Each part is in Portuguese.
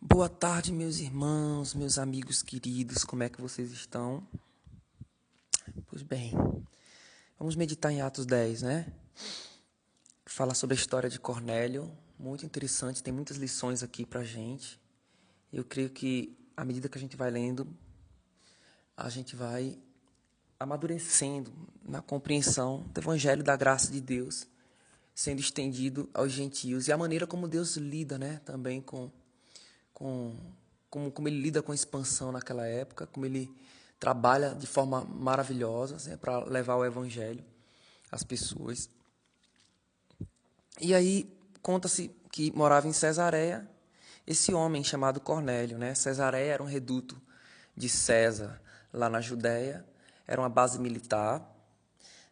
Boa tarde, meus irmãos, meus amigos queridos, como é que vocês estão? Pois bem, vamos meditar em Atos 10, né? Fala sobre a história de Cornélio, muito interessante, tem muitas lições aqui pra gente. Eu creio que, à medida que a gente vai lendo, a gente vai amadurecendo na compreensão do Evangelho da graça de Deus, sendo estendido aos gentios, e a maneira como Deus lida, né, também com como ele lida com a expansão naquela época, como ele trabalha de forma maravilhosa, né, para levar o evangelho às pessoas. E aí conta-se que morava em Cesareia esse homem chamado Cornélio, né? Cesareia era um reduto de César lá na Judéia, era uma base militar,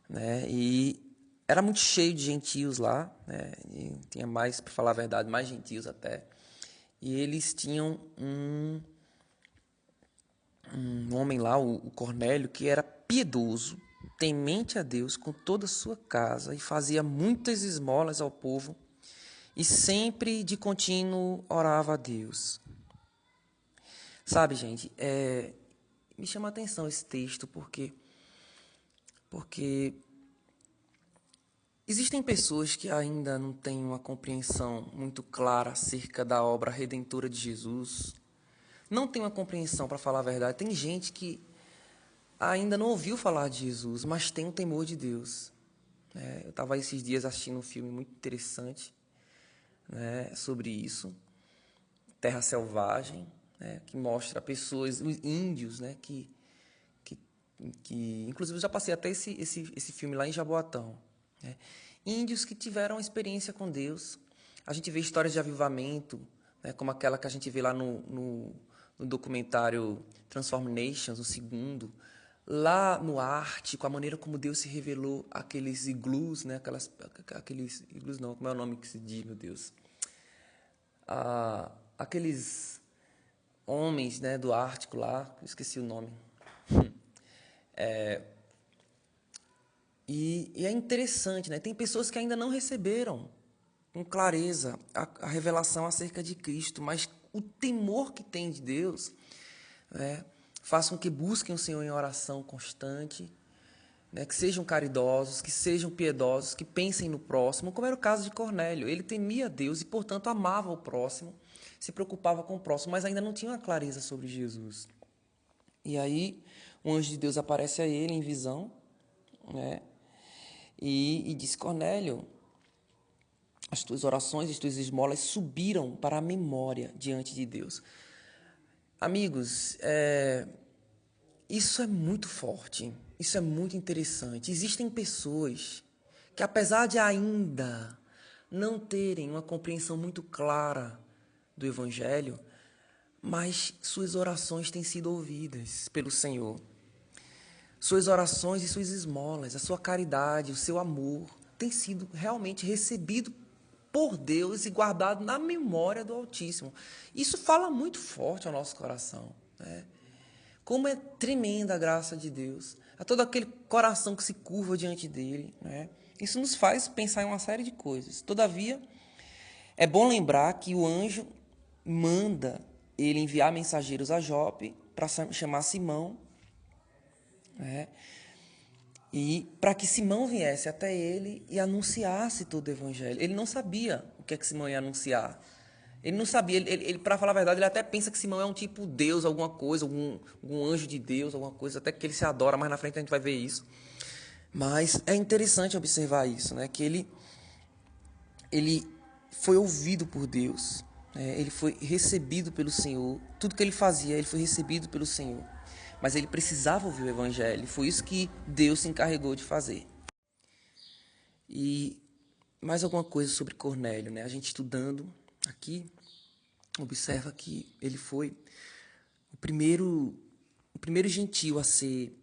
né? E era muito cheio de gentios lá, né? E tinha mais, para falar a verdade, mais gentios até. E eles tinham um homem lá, o Cornélio, que era piedoso, temente a Deus com toda a sua casa e fazia muitas esmolas ao povo e sempre de contínuo orava a Deus. Sabe, gente, me chama a atenção esse texto porque existem pessoas que ainda não têm uma compreensão muito clara acerca da obra redentora de Jesus. Não tem uma compreensão, para falar a verdade. Tem gente que ainda não ouviu falar de Jesus, mas tem um temor de Deus. Eu estava esses dias assistindo um filme muito interessante, né, sobre isso, Terra Selvagem, né, que mostra pessoas, os índios, né, que, inclusive eu já passei até esse filme lá em Jaboatão, né, índios que tiveram experiência com Deus. A gente vê histórias de avivamento, né, como aquela que a gente vê lá no documentário Transform Nations, o segundo, lá no Ártico, a maneira como Deus se revelou aqueles iglus, né, aqueles iglus não, como é o nome que se diz, meu Deus? Aqueles homens, né, do Ártico lá, eu esqueci o nome. E é interessante, né? Tem pessoas que ainda não receberam com clareza a revelação acerca de Cristo, mas o temor que tem de Deus, né, faz com que busquem o Senhor em oração constante, né, que sejam caridosos, que sejam piedosos, que pensem no próximo, como era o caso de Cornélio. Ele temia Deus e, portanto, amava o próximo, se preocupava com o próximo, mas ainda não tinha uma clareza sobre Jesus. E aí, o anjo de Deus aparece a ele em visão, né, e diz: Cornélio, as tuas orações, as tuas esmolas subiram para a memória diante de Deus. Amigos, isso é muito forte, isso é muito interessante. Existem pessoas que, apesar de ainda não terem uma compreensão muito clara do Evangelho, mas suas orações têm sido ouvidas pelo Senhor. Suas orações e suas esmolas, a sua caridade, o seu amor, tem sido realmente recebido por Deus e guardado na memória do Altíssimo. Isso fala muito forte ao nosso coração, né? Como é tremenda a graça de Deus, a todo aquele coração que se curva diante dele, né? Isso nos faz pensar em uma série de coisas. Todavia, é bom lembrar que o anjo manda ele enviar mensageiros a Jope para chamar Simão, né? E para que Simão viesse até ele e anunciasse todo o evangelho. Ele não sabia o que é que Simão ia anunciar. Ele não sabia, ele para falar a verdade, ele até pensa que Simão é um tipo Deus, alguma coisa, algum anjo de Deus, alguma coisa, até que ele se adora, mais na frente a gente vai ver isso. Mas é interessante observar isso, né? Que ele foi ouvido por Deus, né? Ele foi recebido pelo Senhor, tudo que ele fazia, ele foi recebido pelo Senhor. Mas ele precisava ouvir o evangelho, foi isso que Deus se encarregou de fazer. E mais alguma coisa sobre Cornélio, né? A gente estudando aqui, observa que ele foi o primeiro gentio a ser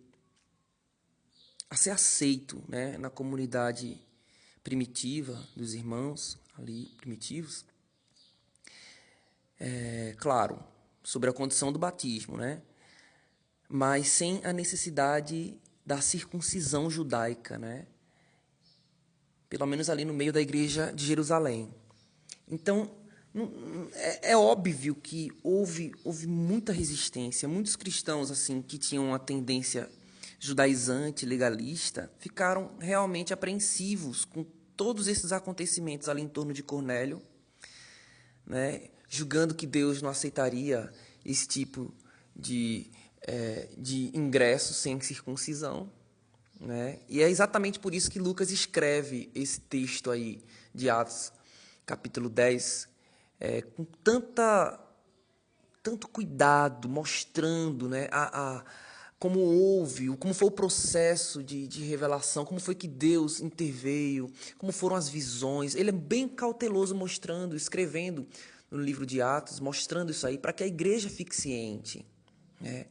aceito, né, na comunidade primitiva dos irmãos ali primitivos. Claro, sobre a condição do batismo, né? Mas sem a necessidade da circuncisão judaica, né? Pelo menos ali no meio da igreja de Jerusalém. Então, É óbvio que houve muita resistência. Muitos cristãos assim que tinham uma tendência judaizante, legalista, ficaram realmente apreensivos com todos esses acontecimentos ali em torno de Cornélio, né, julgando que Deus não aceitaria esse tipo de ingresso sem circuncisão, né? E é exatamente por isso que Lucas escreve esse texto aí de Atos, capítulo 10, com tanto cuidado, mostrando, né, como foi o processo de revelação, como foi que Deus interveio, como foram as visões. Ele é bem cauteloso mostrando, escrevendo no livro de Atos, mostrando isso aí para que a igreja fique ciente, né?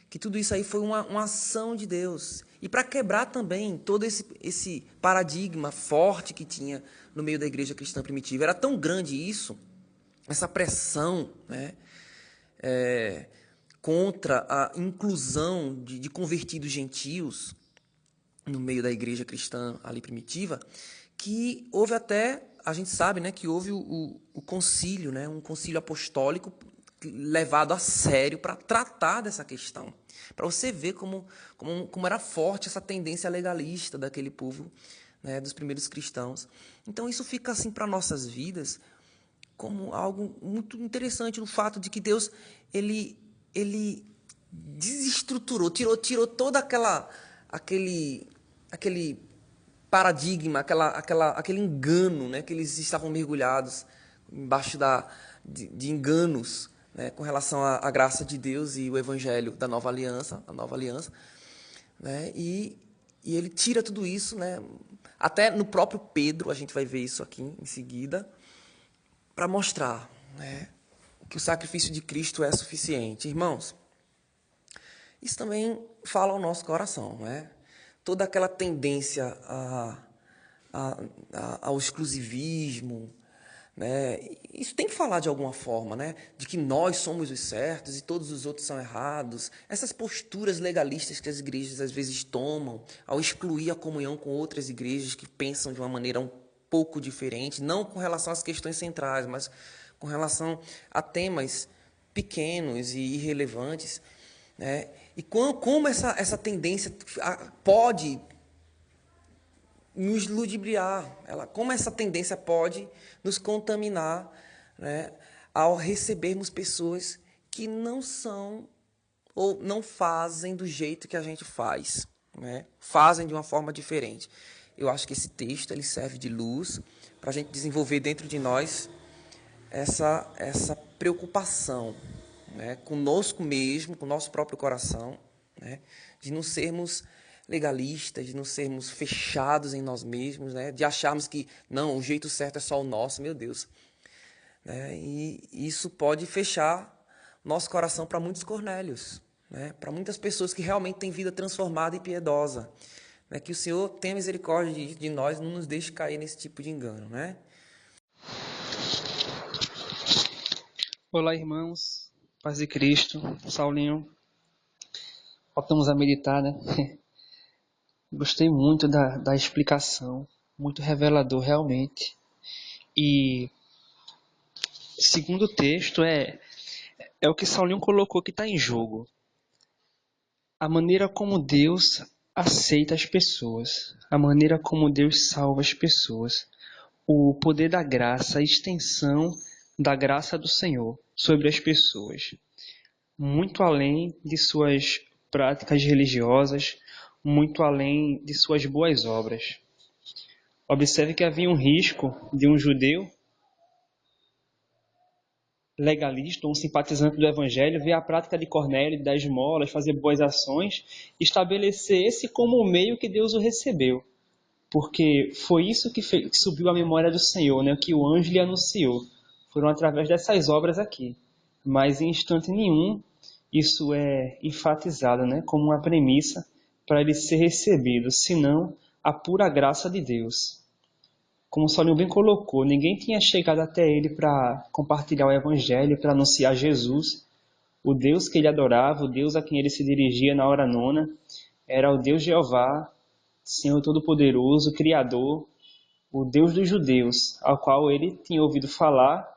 Que tudo isso aí foi uma ação de Deus. E para quebrar também todo esse paradigma forte que tinha no meio da igreja cristã primitiva. Era tão grande isso, essa pressão, né, contra a inclusão de convertidos gentios no meio da igreja cristã ali primitiva, que houve até, a gente sabe, né, que houve o concílio, né, um concílio apostólico levado a sério para tratar dessa questão, para você ver como era forte essa tendência legalista daquele povo, né, dos primeiros cristãos. Então isso fica assim para nossas vidas como algo muito interessante, no fato de que Deus ele desestruturou, tirou todo aquele paradigma, aquele engano, né, que eles estavam mergulhados embaixo de enganos, né, com relação à graça de Deus e o evangelho da nova aliança, a nova aliança, né, e ele tira tudo isso, né, até no próprio Pedro, a gente vai ver isso aqui em seguida, para mostrar, né, que o sacrifício de Cristo é suficiente. Irmãos, isso também fala ao nosso coração, né? Toda aquela tendência ao exclusivismo, né? Isso tem que falar de alguma forma, né? De que nós somos os certos e todos os outros são errados. Essas posturas legalistas que as igrejas às vezes tomam ao excluir a comunhão com outras igrejas que pensam de uma maneira um pouco diferente, não com relação às questões centrais, mas com relação a temas pequenos e irrelevantes, né? E como essa tendência pode nos ludibriar, como essa tendência pode nos contaminar, né, ao recebermos pessoas que não são ou não fazem do jeito que a gente faz, né? Fazem de uma forma diferente. Eu acho que esse texto ele serve de luz para a gente desenvolver dentro de nós essa preocupação, né, conosco mesmo, com o nosso próprio coração, né, de não sermos legalistas, de não sermos fechados em nós mesmos, né, de acharmos que não, o jeito certo é só o nosso, meu Deus, né, e isso pode fechar nosso coração para muitos Cornélios, né, para muitas pessoas que realmente têm vida transformada e piedosa, né, que o Senhor tenha misericórdia de nós, não nos deixe cair nesse tipo de engano, né? Olá, irmãos, paz de Cristo, Saulinho, voltamos a meditar, né? Gostei muito da explicação, muito revelador realmente. E segundo o texto é o que Saulinho colocou que está em jogo. A maneira como Deus aceita as pessoas, a maneira como Deus salva as pessoas, o poder da graça, a extensão da graça do Senhor sobre as pessoas. Muito além de suas práticas religiosas, muito além de suas boas obras. Observe que havia um risco de um judeu legalista, um simpatizante do Evangelho, ver a prática de Cornélio, dar esmolas, fazer boas ações, estabelecer esse como o meio que Deus o recebeu. Porque foi isso que subiu à memória do Senhor, né? Que o anjo lhe anunciou. Foram através dessas obras aqui. Mas em instante nenhum isso é enfatizado, né, como uma premissa para ele ser recebido, senão a pura graça de Deus. Como o Solinho bem colocou, ninguém tinha chegado até ele para compartilhar o Evangelho, para anunciar Jesus. O Deus que ele adorava, o Deus a quem ele se dirigia na hora nona, era o Deus Jeová, Senhor Todo-Poderoso, Criador, o Deus dos judeus, ao qual ele tinha ouvido falar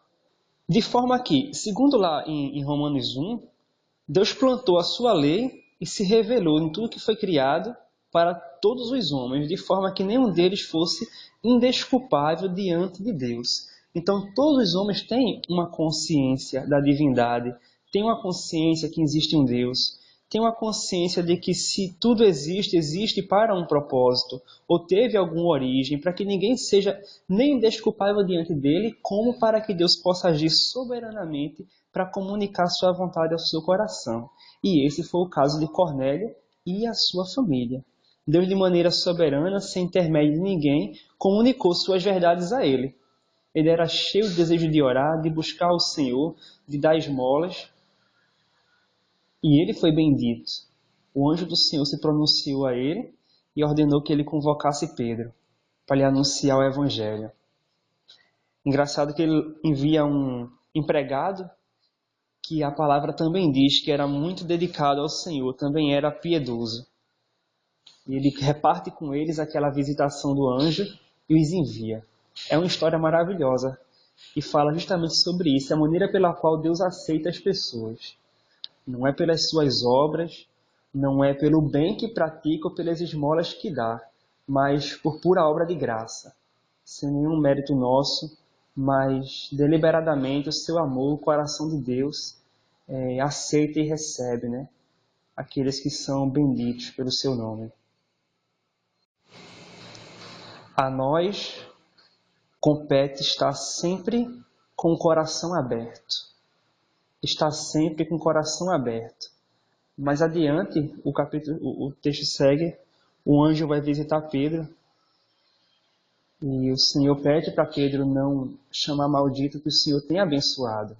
De forma que, segundo lá em Romanos 1, Deus plantou a sua lei e se revelou em tudo que foi criado para todos os homens, de forma que nenhum deles fosse indesculpável diante de Deus. Então, todos os homens têm uma consciência da divindade, têm uma consciência que existe um Deus, têm uma consciência de que se tudo existe, existe para um propósito, ou teve alguma origem, para que ninguém seja nem indesculpável diante dele, como para que Deus possa agir soberanamente para comunicar sua vontade ao seu coração. E esse foi o caso de Cornélio e a sua família. Deus, de maneira soberana, sem intermédio de ninguém, comunicou suas verdades a ele. Ele era cheio de desejo de orar, de buscar o Senhor, de dar esmolas. E ele foi bendito. O anjo do Senhor se pronunciou a ele e ordenou que ele convocasse Pedro para lhe anunciar o evangelho. Engraçado que ele envia um empregado que a palavra também diz que era muito dedicado ao Senhor, também era piedoso. E ele reparte com eles aquela visitação do anjo e os envia. É uma história maravilhosa e fala justamente sobre isso, a maneira pela qual Deus aceita as pessoas. Não é pelas suas obras, não é pelo bem que pratica ou pelas esmolas que dá, mas por pura obra de graça, sem nenhum mérito nosso, mas deliberadamente o seu amor, o coração de Deus aceita e recebe, né? Aqueles que são benditos pelo seu nome. A nós compete estar sempre com o coração aberto. Estar sempre com o coração aberto. Mais adiante, o texto segue, o anjo vai visitar Pedro e o Senhor pede para Pedro não chamar maldito que o Senhor tem abençoado.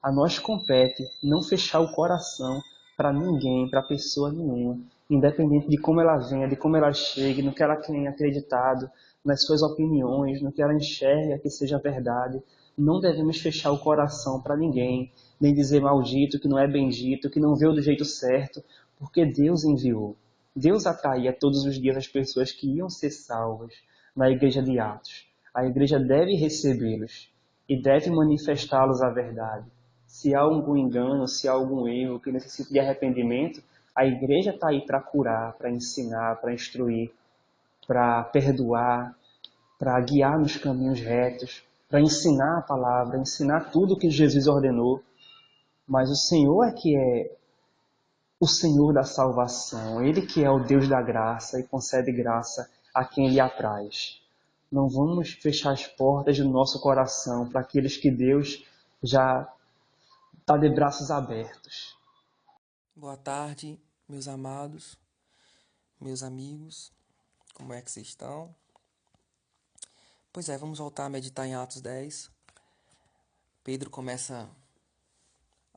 A nós compete não fechar o coração para ninguém, para pessoa nenhuma, independente de como ela venha, de como ela chegue, no que ela tenha acreditado, nas suas opiniões, no que ela enxerga que seja verdade. Não devemos fechar o coração para ninguém, nem dizer maldito, que não é bendito, que não veio do jeito certo, porque Deus enviou. Deus atraía todos os dias as pessoas que iam ser salvas na igreja de Atos. A igreja deve recebê-los e deve manifestá-los a verdade. Se há algum engano, se há algum erro que necessite de arrependimento, a igreja está aí para curar, para ensinar, para instruir, para perdoar, para guiar nos caminhos retos, para ensinar a palavra, ensinar tudo o que Jesus ordenou. Mas o Senhor é que é o Senhor da salvação, Ele que é o Deus da graça e concede graça a quem lhe apraz. Não vamos fechar as portas do nosso coração para aqueles que Deus já está de braços abertos. Boa tarde, meus amados, meus amigos, como é que vocês estão? Pois é, vamos voltar a meditar em Atos 10. Pedro começa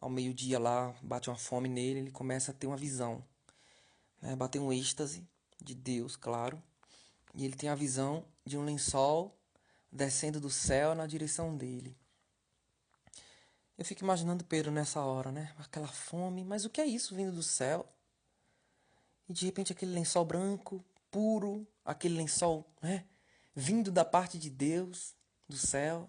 ao meio-dia lá, bate uma fome nele, ele começa a ter uma visão, né? Bater um êxtase de Deus, claro, e ele tem a visão de um lençol descendo do céu na direção dele. Eu fico imaginando Pedro nessa hora, né? Aquela fome, mas o que é isso vindo do céu? E de repente aquele lençol branco, puro, aquele lençol, né? Vindo da parte de Deus, do céu,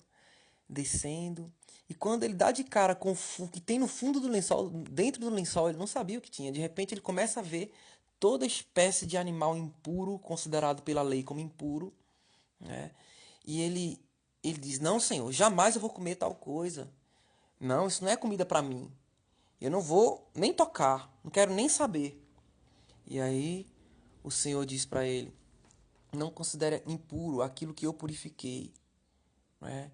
descendo. E quando ele dá de cara com o que tem no fundo do lençol, dentro do lençol, ele não sabia o que tinha. De repente ele começa a ver toda espécie de animal impuro, considerado pela lei como impuro, né? E ele diz: Não, Senhor, jamais eu vou comer tal coisa. Não, isso não é comida para mim. Eu não vou nem tocar, não quero nem saber. E aí o Senhor diz para ele: Não considere impuro aquilo que eu purifiquei, né?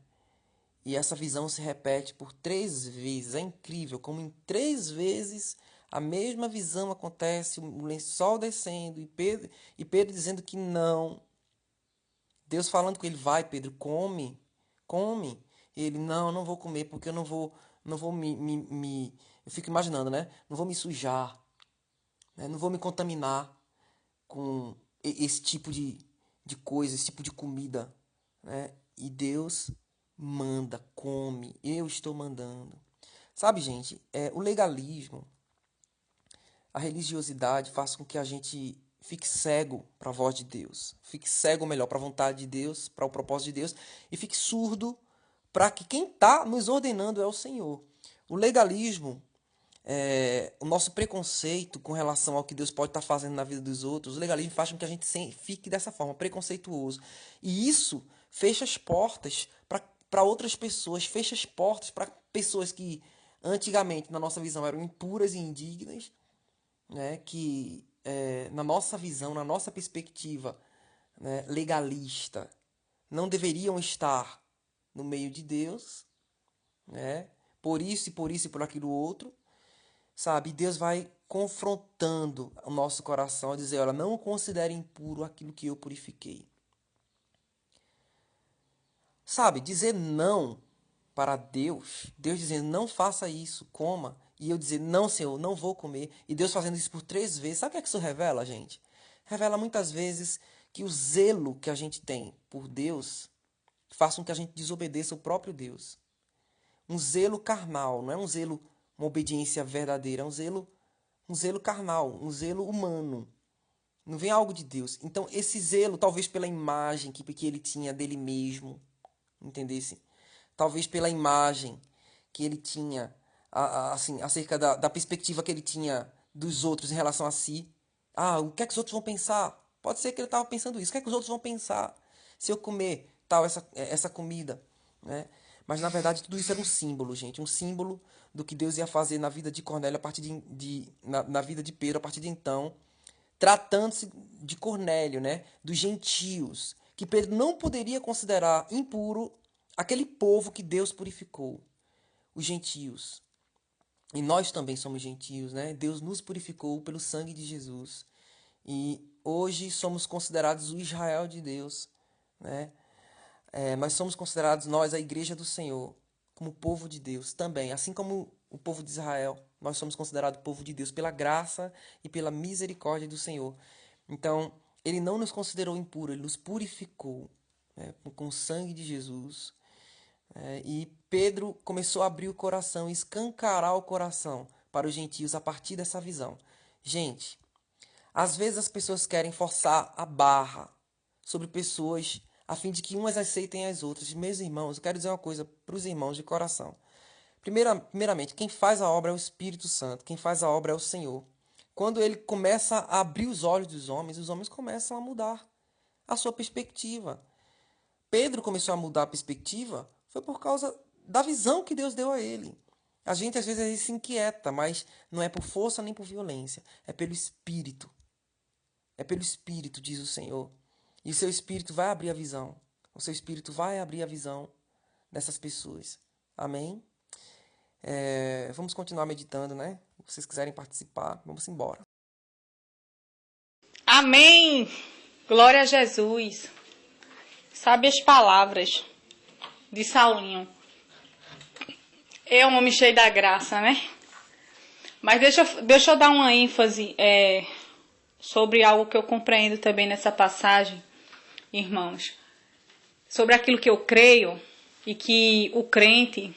E essa visão se repete por 3 vezes. É incrível como em 3 vezes a mesma visão acontece, o lençol descendo e Pedro dizendo que não. Deus falando com ele: Vai, Pedro, come, come. Ele: Não, não vou comer porque eu não vou me. Eu fico imaginando, né? Não vou me sujar, né? Não vou me contaminar com esse tipo de coisa, esse tipo de comida, né? E Deus manda, come, eu estou mandando. Sabe, gente, o legalismo, a religiosidade faz com que a gente fique cego para a voz de Deus, fique cego, melhor, para a vontade de Deus, para o propósito de Deus, e fique surdo para que quem está nos ordenando é o Senhor. O legalismo, o nosso preconceito com relação ao que Deus pode estar fazendo na vida dos outros, o legalismo faz com que a gente fique dessa forma, preconceituoso. E isso fecha as portas para outras pessoas, fecha as portas para pessoas que antigamente, na nossa visão, eram impuras e indignas, né? Que na nossa visão, na nossa perspectiva, né, legalista, não deveriam estar no meio de Deus, né? Por isso e por isso e por aquilo outro, sabe? E Deus vai confrontando o nosso coração a dizer, olha, não considere impuro aquilo que eu purifiquei. Sabe, dizer não para Deus, Deus dizendo, não faça isso, coma, e eu dizer, não, Senhor, não vou comer, e Deus fazendo isso por 3 vezes, sabe o que é que isso revela, gente? Revela muitas vezes que o zelo que a gente tem por Deus faz com que a gente desobedeça o próprio Deus. Um zelo carnal, não é um zelo, uma obediência verdadeira, é um zelo carnal, um zelo humano. Não vem algo de Deus. Então, esse zelo, talvez pela imagem que ele tinha dele mesmo, entendesse? Talvez pela imagem que ele tinha, assim, acerca da perspectiva que ele tinha dos outros em relação a si. O que é que os outros vão pensar? Pode ser que ele estava pensando isso. O que é que os outros vão pensar se eu comer tal essa comida, né? Mas, na verdade, tudo isso era um símbolo, gente. Um símbolo do que Deus ia fazer na vida de Cornélio, na vida de Pedro, a partir de então. Tratando-se de Cornélio, né? Dos gentios. Que Pedro não poderia considerar impuro aquele povo que Deus purificou. Os gentios. E nós também somos gentios, né? Deus nos purificou pelo sangue de Jesus. E hoje somos considerados o Israel de Deus, né? Nós somos considerados, nós, a igreja do Senhor, como povo de Deus também. Assim como o povo de Israel, nós somos considerados povo de Deus pela graça e pela misericórdia do Senhor. Então, ele não nos considerou impuro, ele nos purificou, né, com o sangue de Jesus. E Pedro começou a abrir o coração, escancarar o coração para os gentios a partir dessa visão. Gente, às vezes as pessoas querem forçar a barra sobre pessoas a fim de que umas aceitem as outras. Meus irmãos, eu quero dizer uma coisa para os irmãos de coração. Primeiramente, quem faz a obra é o Espírito Santo, quem faz a obra é o Senhor. Quando ele começa a abrir os olhos dos homens, os homens começam a mudar a sua perspectiva. Pedro começou a mudar a perspectiva, foi por causa da visão que Deus deu a ele. A gente às vezes se inquieta, mas não é por força nem por violência, é pelo Espírito. É pelo Espírito, diz o Senhor. E o seu Espírito vai abrir a visão. O seu Espírito vai abrir a visão dessas pessoas. Amém? Vamos continuar meditando, né? Se vocês quiserem participar, vamos embora. Amém! Glória a Jesus. Sabe as palavras de Saulinho. É um homem cheio da graça, né? Mas deixa eu dar uma ênfase sobre algo que eu compreendo também nessa passagem, irmãos. Sobre aquilo que eu creio e que o crente,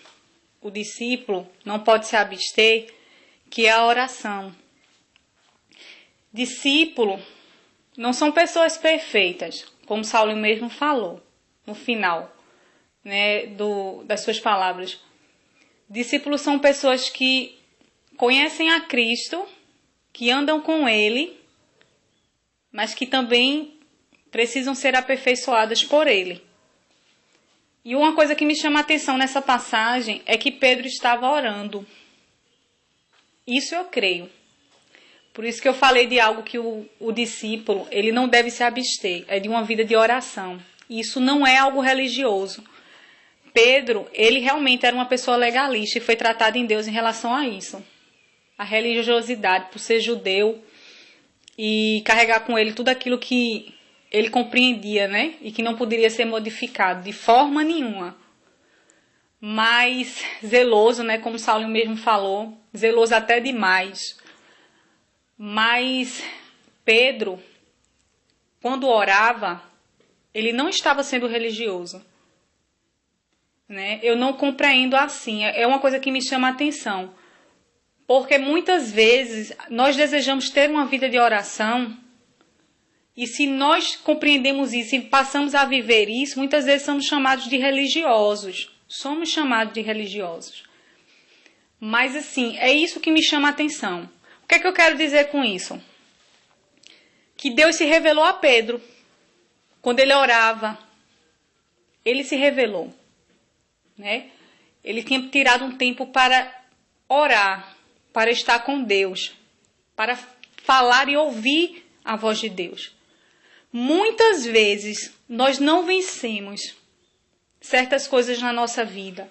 o discípulo, não pode se abster, que é a oração. Discípulo não são pessoas perfeitas, como Saulinho mesmo falou no final, né, das suas palavras. Discípulos são pessoas que conhecem a Cristo, que andam com Ele, mas que também precisam ser aperfeiçoadas por Ele. E uma coisa que me chama a atenção nessa passagem é que Pedro estava orando. Isso eu creio. Por isso que eu falei de algo que o discípulo, ele não deve se abster, é de uma vida de oração. Isso não é algo religioso. Pedro, ele realmente era uma pessoa legalista e foi tratado em Deus em relação a isso. A religiosidade, por ser judeu e carregar com ele tudo aquilo que ele compreendia, né? E que não poderia ser modificado de forma nenhuma. Mas zeloso, né? Como Saulinho mesmo falou, zeloso até demais. Mas Pedro, quando orava, ele não estava sendo religioso. Né? Eu não compreendo assim. É uma coisa que me chama a atenção. Porque muitas vezes nós desejamos ter uma vida de oração e se nós compreendemos isso e passamos a viver isso, muitas vezes somos chamados de religiosos. Somos chamados de religiosos. Mas assim, é isso que me chama a atenção. O que é que eu quero dizer com isso? Que Deus se revelou a Pedro. Quando ele orava, ele se revelou, né? Ele tinha tirado um tempo para orar, para estar com Deus, para falar e ouvir a voz de Deus. Muitas vezes nós não vencemos certas coisas na nossa vida.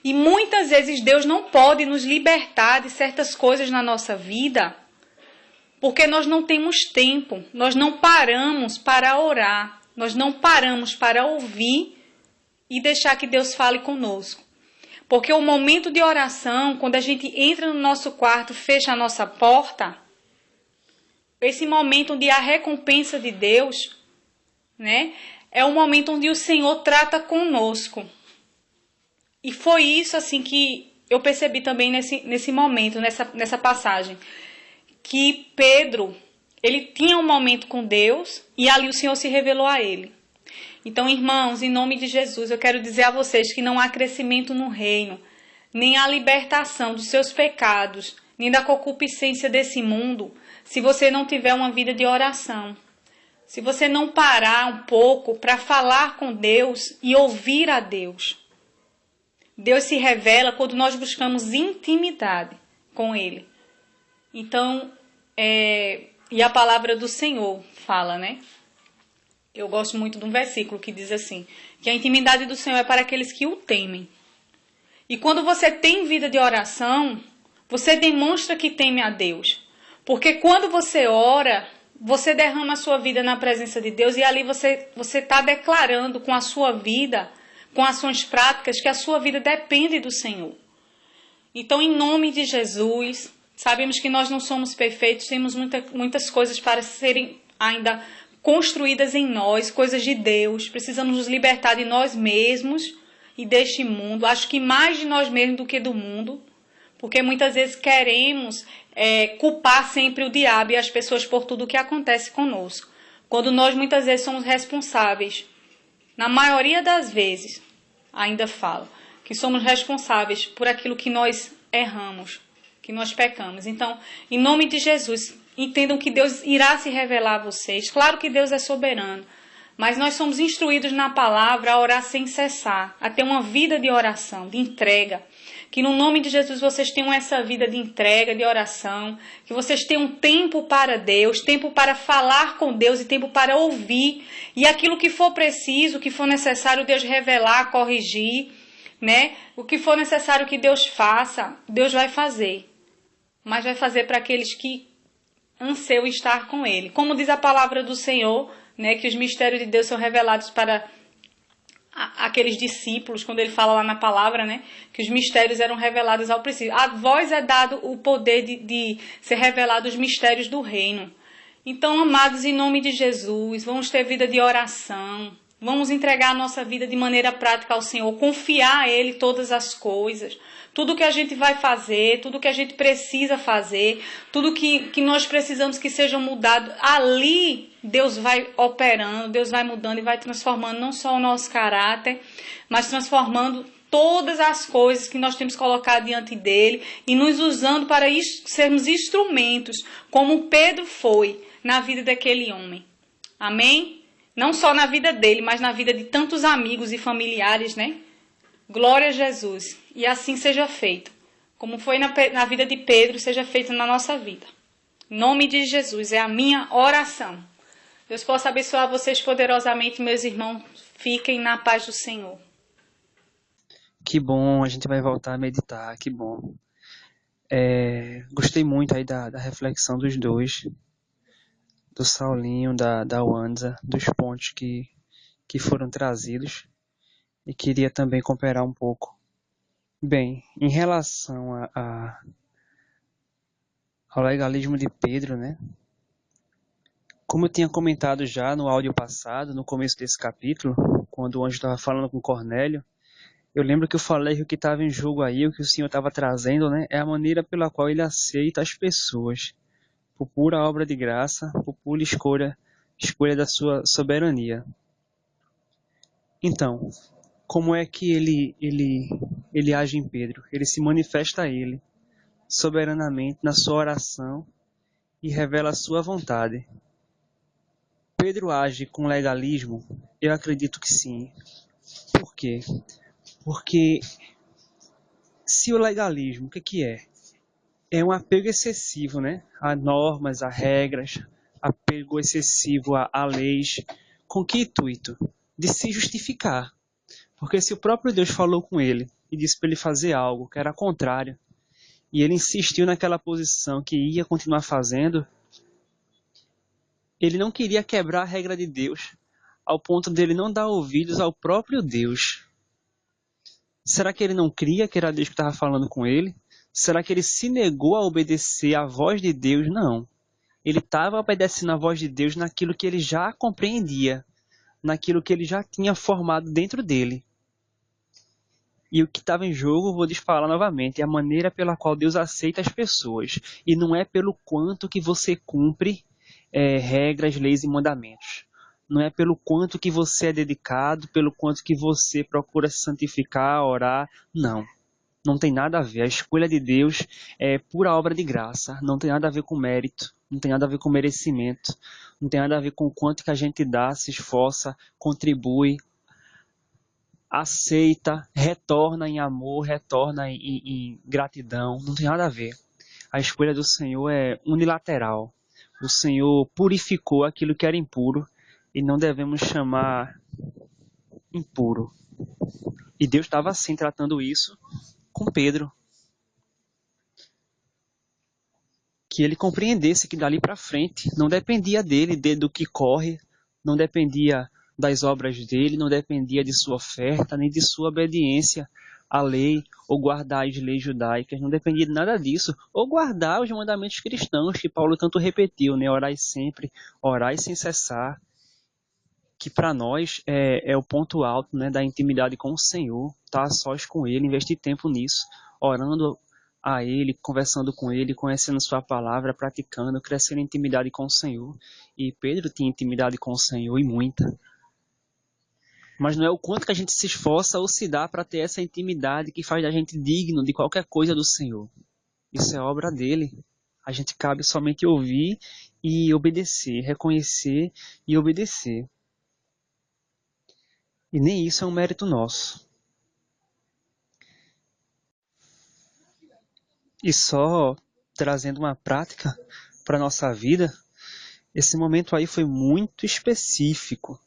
E muitas vezes Deus não pode nos libertar de certas coisas na nossa vida porque nós não temos tempo, nós não paramos para orar, nós não paramos para ouvir e deixar que Deus fale conosco. Porque o momento de oração, quando a gente entra no nosso quarto, fecha a nossa porta, esse momento onde há a recompensa de Deus, né, é o momento onde o Senhor trata conosco. E foi isso assim que eu percebi também nesse momento, nessa passagem. Que Pedro, ele tinha um momento com Deus e ali o Senhor se revelou a ele. Então, irmãos, em nome de Jesus, eu quero dizer a vocês que não há crescimento no reino, nem há libertação dos seus pecados, nem da concupiscência desse mundo, se você não tiver uma vida de oração. Se você não parar um pouco para falar com Deus e ouvir a Deus. Deus se revela quando nós buscamos intimidade com Ele. Então, e a palavra do Senhor fala, né? Eu gosto muito de um versículo que diz assim, que a intimidade do Senhor é para aqueles que o temem. E quando você tem vida de oração, você demonstra que teme a Deus. Porque quando você ora, você derrama a sua vida na presença de Deus e ali você está declarando com a sua vida, com ações práticas, que a sua vida depende do Senhor. Então, em nome de Jesus, sabemos que nós não somos perfeitos, temos muitas coisas para serem ainda construídas em nós, coisas de Deus. Precisamos nos libertar de nós mesmos e deste mundo. Acho que mais de nós mesmos do que do mundo, porque muitas vezes queremos culpar sempre o diabo e as pessoas por tudo o que acontece conosco. Quando nós muitas vezes somos responsáveis, na maioria das vezes, ainda falo, que somos responsáveis por aquilo que nós erramos, que nós pecamos. Então, em nome de Jesus, entendam que Deus irá se revelar a vocês. Claro que Deus é soberano, mas nós somos instruídos na palavra a orar sem cessar, a ter uma vida de oração, de entrega. Que no nome de Jesus vocês tenham essa vida de entrega, de oração, que vocês tenham tempo para Deus, tempo para falar com Deus e tempo para ouvir. E aquilo que for preciso, que for necessário Deus revelar, corrigir, né? O que for necessário que Deus faça, Deus vai fazer. Mas vai fazer para aqueles que anseiam estar com Ele. Como diz a palavra do Senhor, né, que os mistérios de Deus são revelados para aqueles discípulos, quando ele fala lá na palavra, né, que os mistérios eram revelados ao princípio. A vós é dado o poder de ser revelado os mistérios do reino. Então, amados, em nome de Jesus, vamos ter vida de oração, vamos entregar a nossa vida de maneira prática ao Senhor, confiar a Ele todas as coisas. Tudo que a gente vai fazer, tudo que a gente precisa fazer, tudo que nós precisamos que seja mudado, ali Deus vai operando, Deus vai mudando e vai transformando não só o nosso caráter, mas transformando todas as coisas que nós temos colocado diante dele e nos usando para sermos instrumentos, como Pedro foi na vida daquele homem. Amém? Não só na vida dele, mas na vida de tantos amigos e familiares, né? Glória a Jesus. E assim seja feito. Como foi na vida de Pedro, seja feito na nossa vida. Em nome de Jesus, é a minha oração. Deus possa abençoar vocês poderosamente, meus irmãos. Fiquem na paz do Senhor. Que bom, a gente vai voltar a meditar, que bom. Gostei muito aí da reflexão dos dois, do Saulinho, da Wanza, dos pontos que foram trazidos. E queria também cooperar um pouco. Bem, em relação ao legalismo de Pedro, né? Como eu tinha comentado já no áudio passado, no começo desse capítulo, quando o anjo estava falando com Cornélio, eu lembro que eu falei que o que estava em jogo aí, o que o Senhor estava trazendo, né, é a maneira pela qual ele aceita as pessoas, por pura obra de graça, por pura escolha da sua soberania. Então, como é que ele age em Pedro? Ele se manifesta a ele soberanamente na sua oração e revela a sua vontade. Pedro age com legalismo? Eu acredito que sim. Por quê? Porque se o legalismo, o que é? É um apego excessivo, né? A normas, a regras, apego excessivo a leis. Com que intuito? De se justificar. Porque se o próprio Deus falou com ele e disse para ele fazer algo que era contrário, e ele insistiu naquela posição que ia continuar fazendo, ele não queria quebrar a regra de Deus, ao ponto dele não dar ouvidos ao próprio Deus. Será que ele não cria que era Deus que estava falando com ele? Será que ele se negou a obedecer à voz de Deus? Não. Ele estava obedecendo à voz de Deus naquilo que ele já compreendia, naquilo que ele já tinha formado dentro dele. E o que estava em jogo, vou lhes falar novamente, é a maneira pela qual Deus aceita as pessoas. E não é pelo quanto que você cumpre regras, leis e mandamentos. Não é pelo quanto que você é dedicado, pelo quanto que você procura se santificar, orar. Não. Não tem nada a ver. A escolha de Deus é pura obra de graça. Não tem nada a ver com mérito. Não tem nada a ver com merecimento. Não tem nada a ver com o quanto que a gente dá, se esforça, contribui, aceita, retorna em amor, retorna em gratidão. Não tem nada a ver. A escolha do Senhor é unilateral. O Senhor purificou aquilo que era impuro e não devemos chamar impuro. E Deus estava assim tratando isso com Pedro. Que ele compreendesse que dali para frente não dependia dele, do que corre, não dependia das obras dele, não dependia de sua oferta, nem de sua obediência à lei, ou guardar as leis judaicas, não dependia de nada disso, ou guardar os mandamentos cristãos que Paulo tanto repetiu, né? Orai sempre, orai sem cessar, que para nós é o ponto alto, né, da intimidade com o Senhor, estar a sós com Ele, investir tempo nisso, orando a Ele, conversando com Ele, conhecendo Sua palavra, praticando, crescendo em intimidade com o Senhor. E Pedro tinha intimidade com o Senhor, e muita. Mas não é o quanto que a gente se esforça ou se dá para ter essa intimidade que faz da gente digno de qualquer coisa do Senhor. Isso é obra dele. A gente cabe somente ouvir e obedecer, reconhecer e obedecer. E nem isso é um mérito nosso. E só trazendo uma prática para a nossa vida, esse momento aí foi muito específico.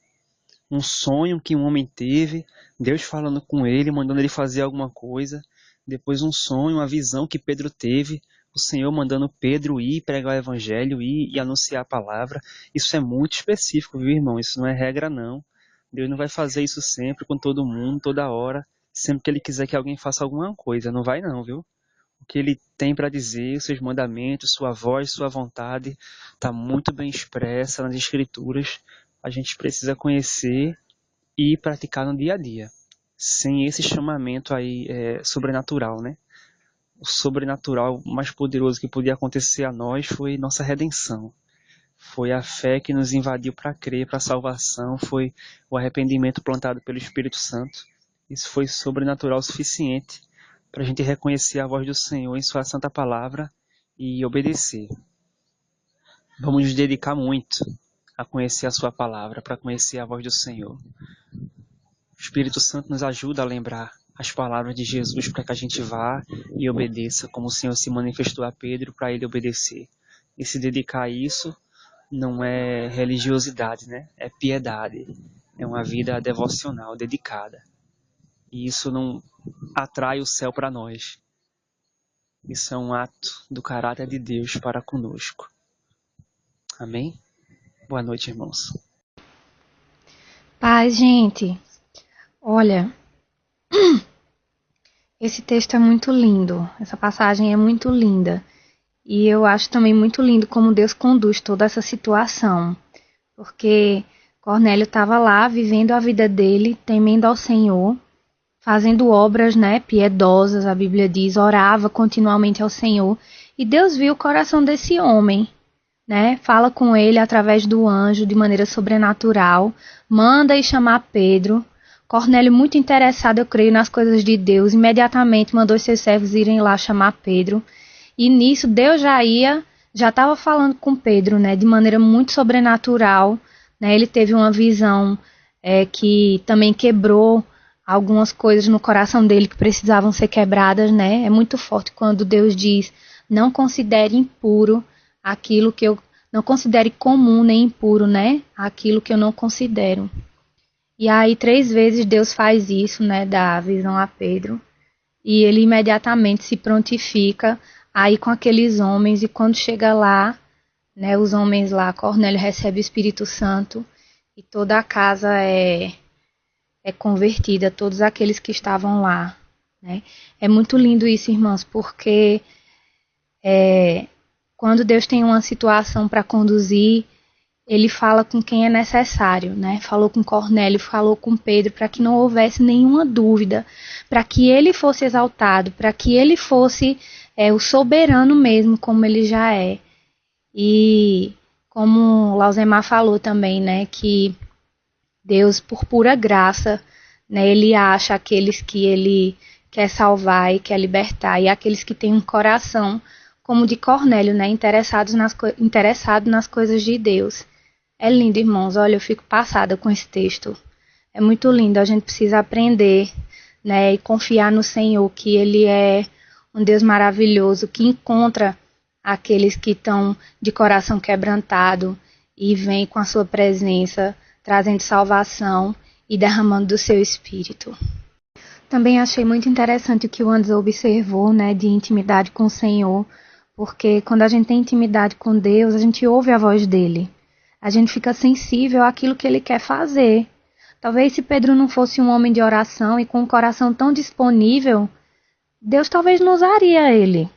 Um sonho que um homem teve, Deus falando com ele, mandando ele fazer alguma coisa. Depois um sonho, uma visão que Pedro teve, o Senhor mandando Pedro ir pregar o evangelho, ir e anunciar a palavra. Isso é muito específico, viu, irmão? Isso não é regra, não. Deus não vai fazer isso sempre com todo mundo, toda hora, sempre que Ele quiser que alguém faça alguma coisa. Não vai não, viu? O que Ele tem para dizer, seus mandamentos, sua voz, sua vontade, está muito bem expressa nas Escrituras. A gente precisa conhecer e praticar no dia a dia, sem esse chamamento aí sobrenatural, né? O sobrenatural mais poderoso que podia acontecer a nós foi nossa redenção. Foi a fé que nos invadiu para crer, para a salvação, foi o arrependimento plantado pelo Espírito Santo. Isso foi sobrenatural o suficiente para a gente reconhecer a voz do Senhor em sua santa palavra e obedecer. Vamos nos dedicar muito a conhecer a sua palavra, para conhecer a voz do Senhor. O Espírito Santo nos ajuda a lembrar as palavras de Jesus para que a gente vá e obedeça, como o Senhor se manifestou a Pedro para ele obedecer. E se dedicar a isso não é religiosidade, né? É piedade. É uma vida devocional, dedicada. E isso não atrai o céu para nós. Isso é um ato do caráter de Deus para conosco. Amém? Boa noite, irmãos. Paz, gente. Olha, esse texto é muito lindo. Essa passagem é muito linda. E eu acho também muito lindo como Deus conduz toda essa situação. Porque Cornélio estava lá, vivendo a vida dele, temendo ao Senhor, fazendo obras, né, piedosas, a Bíblia diz, orava continuamente ao Senhor. E Deus viu o coração desse homem, né? Fala com ele através do anjo de maneira sobrenatural, manda ir chamar Pedro. Cornélio, muito interessado, eu creio, nas coisas de Deus, imediatamente mandou os seus servos irem lá chamar Pedro. E nisso Deus já estava falando com Pedro, né, de maneira muito sobrenatural, né? Ele teve uma visão que também quebrou algumas coisas no coração dele que precisavam ser quebradas, né? É muito forte quando Deus diz: não considere impuro aquilo que eu não considere comum nem impuro, né? Aquilo que eu não considero. E aí 3 vezes Deus faz isso, né? Dá a visão a Pedro. E ele imediatamente se prontifica aí com aqueles homens. E quando chega lá, né? Os homens lá, Cornélio recebe o Espírito Santo. E toda a casa é convertida, todos aqueles que estavam lá, né? É muito lindo isso, irmãos, porque quando Deus tem uma situação para conduzir, ele fala com quem é necessário, né? Falou com Cornélio, falou com Pedro, para que não houvesse nenhuma dúvida, para que ele fosse exaltado, para que ele fosse o soberano mesmo, como ele já é. E como Lauzemar falou também, né, que Deus, por pura graça, né, ele acha aqueles que ele quer salvar e quer libertar, e aqueles que têm um coração como o de Cornélio, né, interessado nas coisas de Deus. É lindo, irmãos. Olha, eu fico passada com esse texto. É muito lindo. A gente precisa aprender, né, e confiar no Senhor, que Ele é um Deus maravilhoso, que encontra aqueles que estão de coração quebrantado e vem com a sua presença, trazendo salvação e derramando do seu Espírito. Também achei muito interessante o que o Anderson observou, né, de intimidade com o Senhor, porque quando a gente tem intimidade com Deus, a gente ouve a voz dele. A gente fica sensível àquilo que ele quer fazer. Talvez se Pedro não fosse um homem de oração e com um coração tão disponível, Deus talvez não usaria ele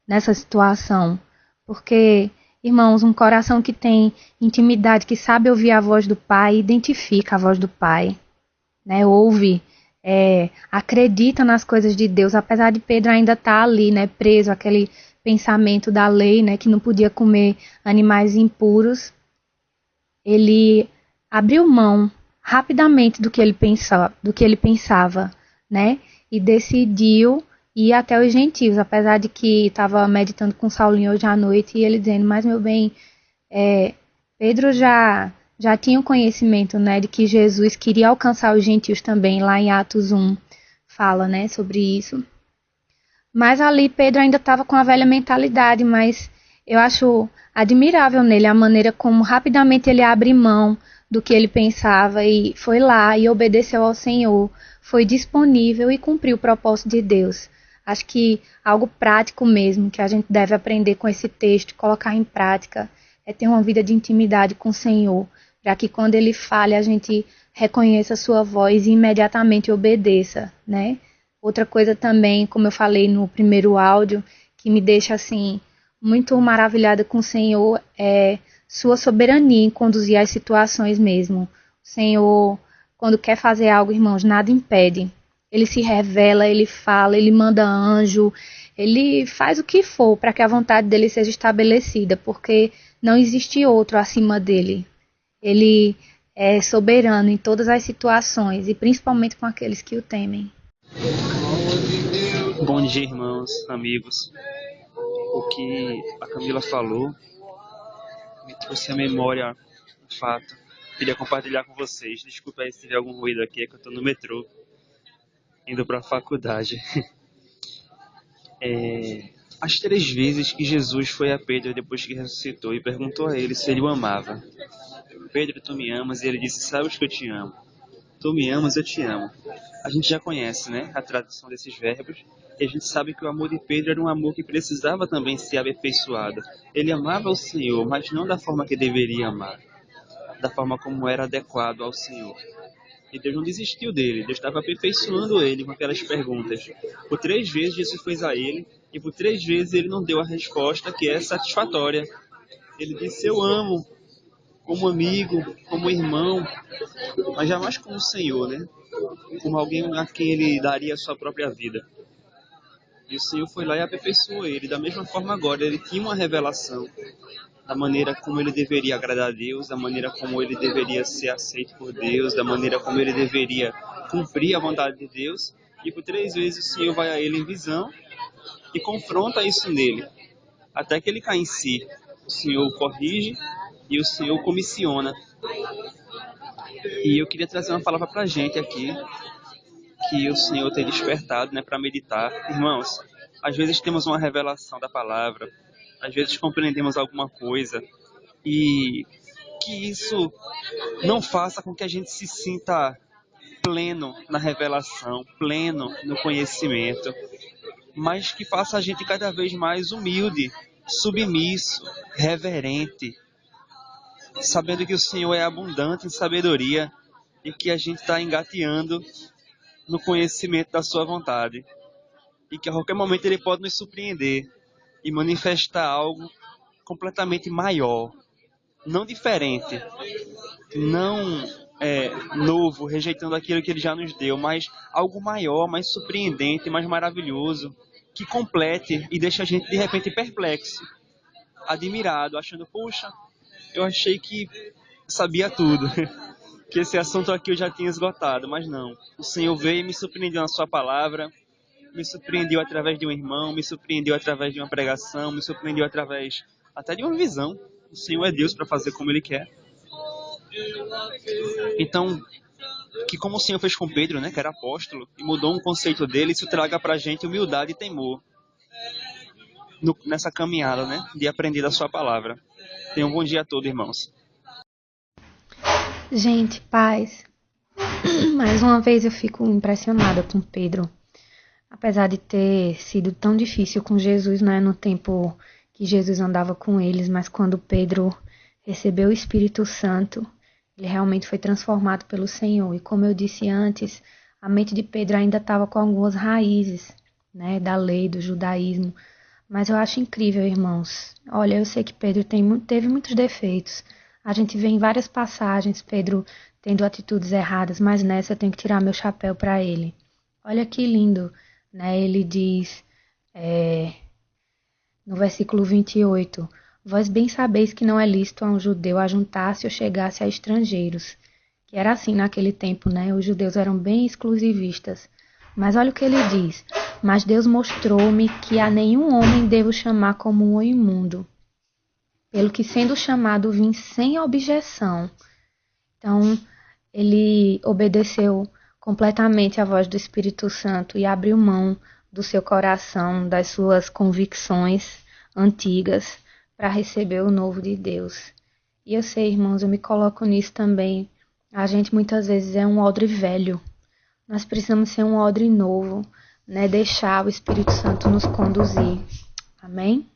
nessa situação. Porque, irmãos, um coração que tem intimidade, que sabe ouvir a voz do Pai, identifica a voz do Pai, né? Ouve, acredita nas coisas de Deus, apesar de Pedro ainda estar ali, né, preso àquele pensamento da lei, né, que não podia comer animais impuros. Ele abriu mão rapidamente do que ele pensava, né? E decidiu ir até os gentios, apesar de que estava meditando com Saulinho hoje à noite e ele dizendo: mas meu bem, Pedro já tinha o conhecimento, né, de que Jesus queria alcançar os gentios também, lá em Atos 1 fala, né, sobre isso. Mas ali Pedro ainda estava com a velha mentalidade, mas eu acho admirável nele a maneira como rapidamente ele abre mão do que ele pensava e foi lá e obedeceu ao Senhor, foi disponível e cumpriu o propósito de Deus. Acho que algo prático mesmo que a gente deve aprender com esse texto, colocar em prática, é ter uma vida de intimidade com o Senhor, para que quando ele fale a gente reconheça a sua voz e imediatamente obedeça, né? Outra coisa também, como eu falei no primeiro áudio, que me deixa assim muito maravilhada com o Senhor, é sua soberania em conduzir as situações mesmo. O Senhor, quando quer fazer algo, irmãos, nada impede. Ele se revela, ele fala, ele manda anjo, ele faz o que for para que a vontade dele seja estabelecida, porque não existe outro acima dele. Ele é soberano em todas as situações e principalmente com aqueles que o temem. Bom dia, irmãos, amigos. O que a Camila falou me trouxe à memória um fato. Queria compartilhar com vocês. Desculpa aí se tiver algum ruído aqui, é que eu estou no metrô, indo para a faculdade. As 3 vezes que Jesus foi a Pedro depois que ressuscitou e perguntou a ele se ele o amava. Pedro, tu me amas? E ele disse: sabes que eu te amo. Tu me amas, eu te amo. A gente já conhece, né, a tradução desses verbos. E a gente sabe que o amor de Pedro era um amor que precisava também ser aperfeiçoado. Ele amava o Senhor, mas não da forma que deveria amar, da forma como era adequado ao Senhor. E Deus não desistiu dele, Deus estava aperfeiçoando ele com aquelas perguntas. Por 3 vezes Jesus foi a ele, e por 3 vezes ele não deu a resposta que é satisfatória. Ele disse: eu amo, como amigo, como irmão, mas jamais como Senhor, né? Como alguém a quem ele daria a sua própria vida. E o Senhor foi lá e aperfeiçoou ele. Da mesma forma agora, ele tinha uma revelação da maneira como ele deveria agradar a Deus, da maneira como ele deveria ser aceito por Deus, da maneira como ele deveria cumprir a vontade de Deus, e por 3 vezes o Senhor vai a ele em visão e confronta isso nele, até que ele cai em si. O Senhor corrige e o Senhor comissiona. E eu queria trazer uma palavra para a gente aqui, que o Senhor tem despertado, né, para meditar. Irmãos, às vezes temos uma revelação da palavra, às vezes compreendemos alguma coisa, e que isso não faça com que a gente se sinta pleno na revelação, pleno no conhecimento, mas que faça a gente cada vez mais humilde, submisso, reverente, sabendo que o Senhor é abundante em sabedoria e que a gente está engateando no conhecimento da sua vontade, e que a qualquer momento Ele pode nos surpreender e manifestar algo completamente maior, não diferente, não novo, rejeitando aquilo que Ele já nos deu, mas algo maior, mais surpreendente, mais maravilhoso, que complete e deixa a gente de repente perplexo, admirado, achando, poxa, eu achei que sabia tudo, que esse assunto aqui eu já tinha esgotado, mas não. O Senhor veio e me surpreendeu na sua palavra, me surpreendeu através de um irmão, me surpreendeu através de uma pregação, me surpreendeu através até de uma visão. O Senhor é Deus para fazer como Ele quer. Então, que como o Senhor fez com Pedro, né, que era apóstolo, e mudou um conceito dele, isso traga para a gente humildade e temor nessa caminhada, né, de aprender da sua palavra. Tenham um bom dia a todos, irmãos. Gente, paz. Mais uma vez eu fico impressionada com Pedro. Apesar de ter sido tão difícil com Jesus, né, no tempo que Jesus andava com eles, mas quando Pedro recebeu o Espírito Santo, ele realmente foi transformado pelo Senhor. E como eu disse antes, a mente de Pedro ainda estava com algumas raízes, né, da lei, do judaísmo. Mas eu acho incrível, irmãos. Olha, eu sei que Pedro teve muitos defeitos. A gente vê em várias passagens Pedro tendo atitudes erradas, mas nessa eu tenho que tirar meu chapéu para ele. Olha que lindo, né? Ele diz no versículo 28, vós bem sabeis que não é lícito a um judeu ajuntar-se ou chegar-se a estrangeiros. Que era assim naquele tempo, né? Os judeus eram bem exclusivistas. Mas olha o que ele diz. Mas Deus mostrou-me que a nenhum homem devo chamar como um imundo, pelo que sendo chamado vim sem objeção. Então, ele obedeceu completamente à voz do Espírito Santo e abriu mão do seu coração, das suas convicções antigas, para receber o novo de Deus. E eu sei, irmãos, eu me coloco nisso também. A gente muitas vezes é um odre velho. Nós precisamos ser um odre novo, né? Deixar o Espírito Santo nos conduzir. Amém?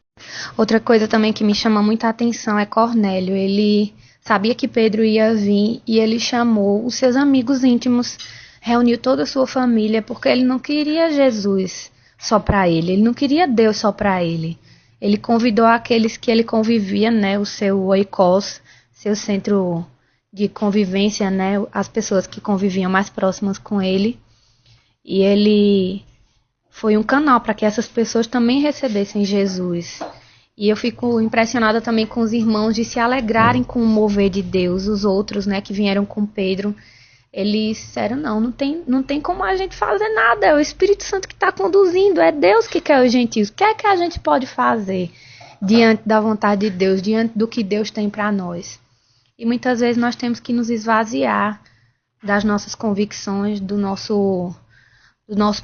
Outra coisa também que me chama muita atenção é Cornélio. Ele sabia que Pedro ia vir e ele chamou os seus amigos íntimos, reuniu toda a sua família, porque ele não queria Jesus só para ele não queria Deus só para ele. Ele convidou aqueles que ele convivia, né, o seu oikos, seu centro de convivência, né, as pessoas que conviviam mais próximas com ele, e ele foi um canal para que essas pessoas também recebessem Jesus. E eu fico impressionada também com os irmãos de se alegrarem com o mover de Deus. Os outros, né, que vieram com Pedro, eles disseram, não tem como a gente fazer nada, é o Espírito Santo que está conduzindo, é Deus que quer os gentios. O que é que a gente pode fazer diante da vontade de Deus, diante do que Deus tem para nós? E muitas vezes nós temos que nos esvaziar das nossas convicções, do nosso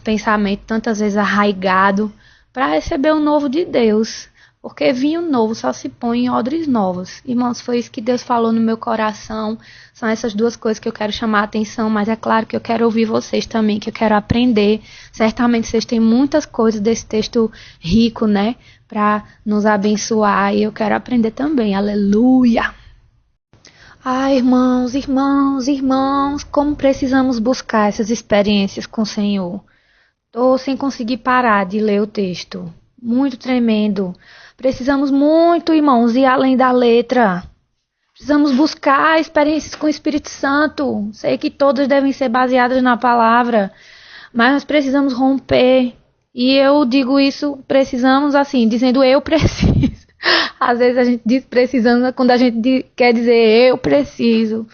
pensamento, tantas vezes arraigado, para receber o novo de Deus. Porque vinho novo só se põe em odres novos. Irmãos, foi isso que Deus falou no meu coração. São essas duas coisas que eu quero chamar a atenção, mas é claro que eu quero ouvir vocês também, que eu quero aprender. Certamente vocês têm muitas coisas desse texto rico, né, para nos abençoar, e eu quero aprender também. Aleluia! Ah, irmãos, como precisamos buscar essas experiências com o Senhor. Estou sem conseguir parar de ler o texto. Muito tremendo. Precisamos muito, irmãos, ir além da letra. Precisamos buscar experiências com o Espírito Santo. Sei que todas devem ser baseadas na palavra, mas nós precisamos romper. E eu digo isso, precisamos assim, dizendo eu preciso. Às vezes a gente diz precisamos quando a gente quer dizer eu preciso.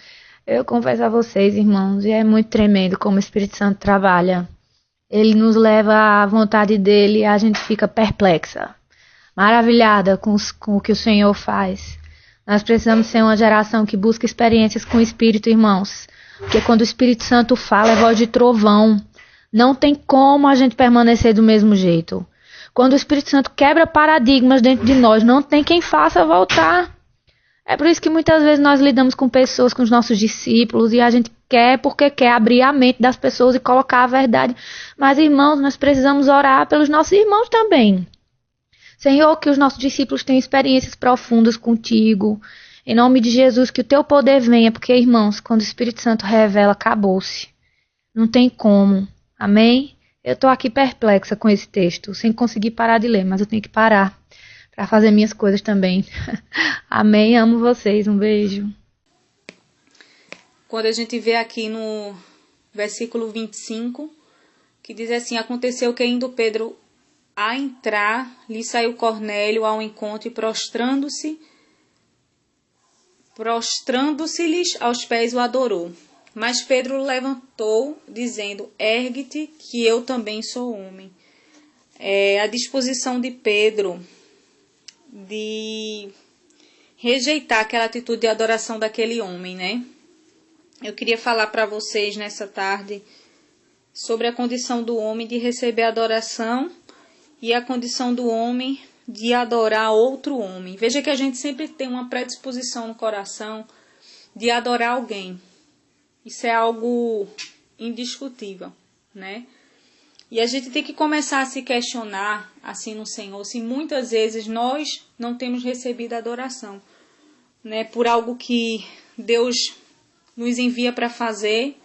Eu confesso a vocês, irmãos, e é muito tremendo como o Espírito Santo trabalha. Ele nos leva à vontade dele e a gente fica perplexa, maravilhada com o que o Senhor faz. Nós precisamos ser uma geração que busca experiências com o Espírito, irmãos. Porque quando o Espírito Santo fala, é voz de trovão. Não tem como a gente permanecer do mesmo jeito. Quando o Espírito Santo quebra paradigmas dentro de nós, não tem quem faça voltar. É por isso que muitas vezes nós lidamos com pessoas, com os nossos discípulos, e a gente quer porque quer abrir a mente das pessoas e colocar a verdade. Mas, irmãos, nós precisamos orar pelos nossos irmãos também. Senhor, que os nossos discípulos tenham experiências profundas contigo. Em nome de Jesus, que o teu poder venha, porque, irmãos, quando o Espírito Santo revela, acabou-se. Não tem como. Amém? Eu estou aqui perplexa com esse texto, sem conseguir parar de ler, mas eu tenho que parar para fazer minhas coisas também. Amém? Amo vocês. Um beijo. Quando a gente vê aqui no versículo 25, que diz assim: aconteceu que indo Pedro a entrar, lhe saiu Cornélio ao encontro e prostrando-se-lhes aos pés o adorou. Mas Pedro levantou, dizendo: ergue-te, que eu também sou homem. A disposição de Pedro de rejeitar aquela atitude de adoração daquele homem, né? Eu queria falar para vocês nessa tarde sobre a condição do homem de receber adoração e a condição do homem de adorar outro homem. Veja que a gente sempre tem uma predisposição no coração de adorar alguém. Isso é algo indiscutível, né? E a gente tem que começar a se questionar, assim, no Senhor, se muitas vezes nós não temos recebido adoração, né? Por algo que Deus nos envia para fazer,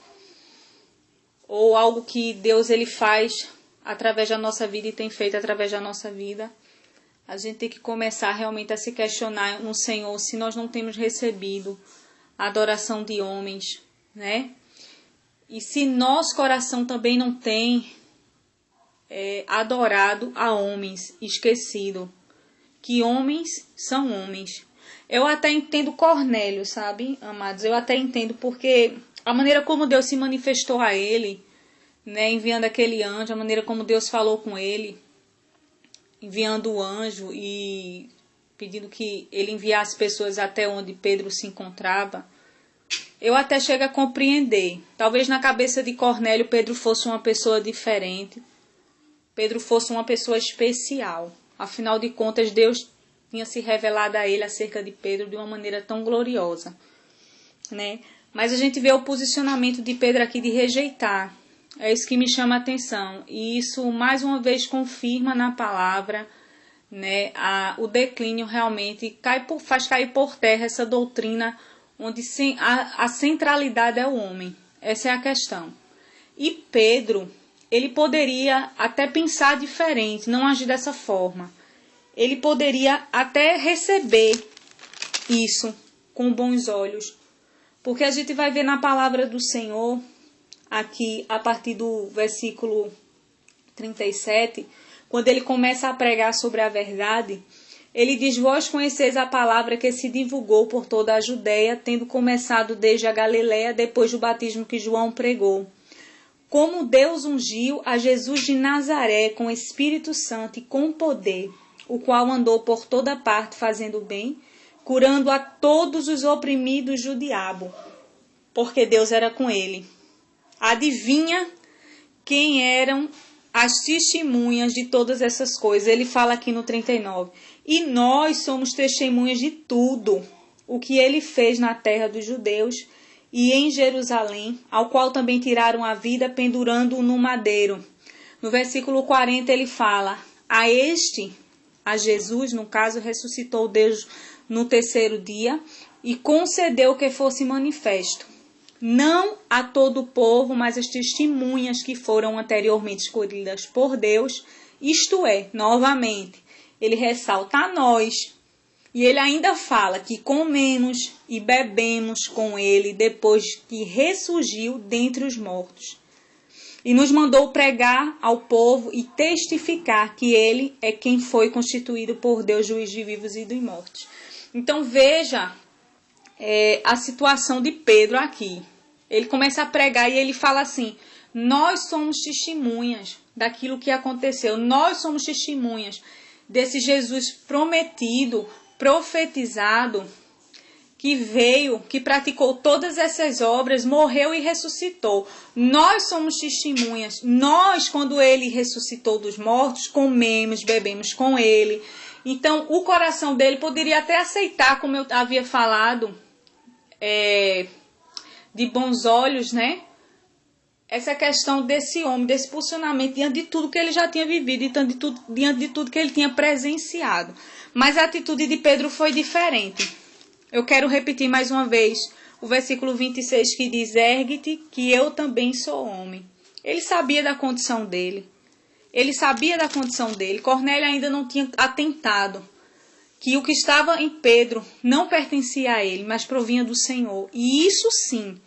ou algo que Deus ele faz através da nossa vida e tem feito através da nossa vida. A gente tem que começar realmente a se questionar no Senhor se nós não temos recebido a adoração de homens, né? E se nosso coração também não tem adorado a homens, esquecido que homens são homens. Eu até entendo Cornélio, sabe, amados? Eu até entendo porque a maneira como Deus se manifestou a ele, né, enviando aquele anjo, a maneira como Deus falou com ele, enviando o anjo e pedindo que ele enviasse pessoas até onde Pedro se encontrava, eu até chego a compreender. Talvez na cabeça de Cornélio Pedro fosse uma pessoa diferente, Pedro fosse uma pessoa especial. Afinal de contas, Deus tinha se revelado a ele acerca de Pedro de uma maneira tão gloriosa, né? Mas a gente vê o posicionamento de Pedro aqui de rejeitar. É isso que me chama a atenção. E isso, mais uma vez, confirma na palavra, né, o declínio realmente faz cair por terra essa doutrina onde a centralidade é o homem. Essa é a questão. E Pedro, ele poderia até pensar diferente, não agir dessa forma. Ele poderia até receber isso com bons olhos. Porque a gente vai ver na palavra do Senhor, aqui a partir do versículo 37, quando ele começa a pregar sobre a verdade, ele diz: vós conheceis a palavra que se divulgou por toda a Judéia, tendo começado desde a Galiléia, depois do batismo que João pregou. Como Deus ungiu a Jesus de Nazaré com o Espírito Santo e com poder, o qual andou por toda parte fazendo bem, curando a todos os oprimidos do diabo, porque Deus era com ele. Adivinha quem eram as testemunhas de todas essas coisas? Ele fala aqui no 39. E nós somos testemunhas de tudo o que ele fez na terra dos judeus e em Jerusalém, ao qual também tiraram a vida pendurando-o no madeiro. No versículo 40 ele fala: a Jesus, no caso, ressuscitou Deus no terceiro dia e concedeu que fosse manifesto, não a todo o povo, mas as testemunhas que foram anteriormente escolhidas por Deus, isto é, novamente, ele ressalta a nós. E ele ainda fala que comemos e bebemos com ele depois que ressurgiu dentre os mortos. E nos mandou pregar ao povo e testificar que ele é quem foi constituído por Deus, juiz de vivos e dos mortos. Então veja a situação de Pedro aqui. Ele começa a pregar e ele fala assim: nós somos testemunhas daquilo que aconteceu. Nós somos testemunhas desse Jesus prometido, profetizado, que veio, que praticou todas essas obras, morreu e ressuscitou. Nós somos testemunhas. Nós, quando ele ressuscitou dos mortos, comemos, bebemos com ele. Então, o coração dele poderia até aceitar, como eu havia falado, de bons olhos, né? Essa questão desse homem, desse posicionamento, diante de tudo que ele já tinha vivido, diante de tudo que ele tinha presenciado. Mas a atitude de Pedro foi diferente. Eu quero repetir mais uma vez o versículo 26 que diz: ergue-te, que eu também sou homem. Ele sabia da condição dele. Cornélio ainda não tinha atentado que o que estava em Pedro não pertencia a ele, mas provinha do Senhor. E isso sim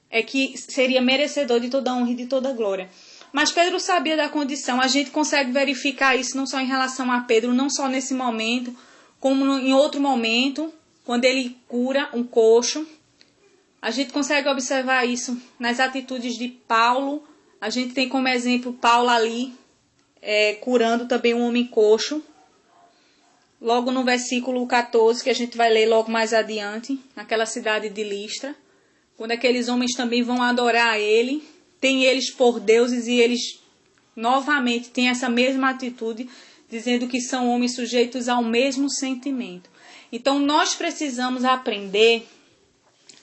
é que seria merecedor de toda honra e de toda glória. Mas Pedro sabia da condição. A gente consegue verificar isso não só em relação a Pedro, não só nesse momento, como em outro momento, quando ele cura um coxo. A gente consegue observar isso nas atitudes de Paulo. A gente tem como exemplo Paulo ali, curando também um homem coxo. Logo no versículo 14, que a gente vai ler logo mais adiante, naquela cidade de Listra, quando aqueles homens também vão adorar a ele, tem eles por deuses e eles novamente têm essa mesma atitude, dizendo que são homens sujeitos ao mesmo sentimento. Então nós precisamos aprender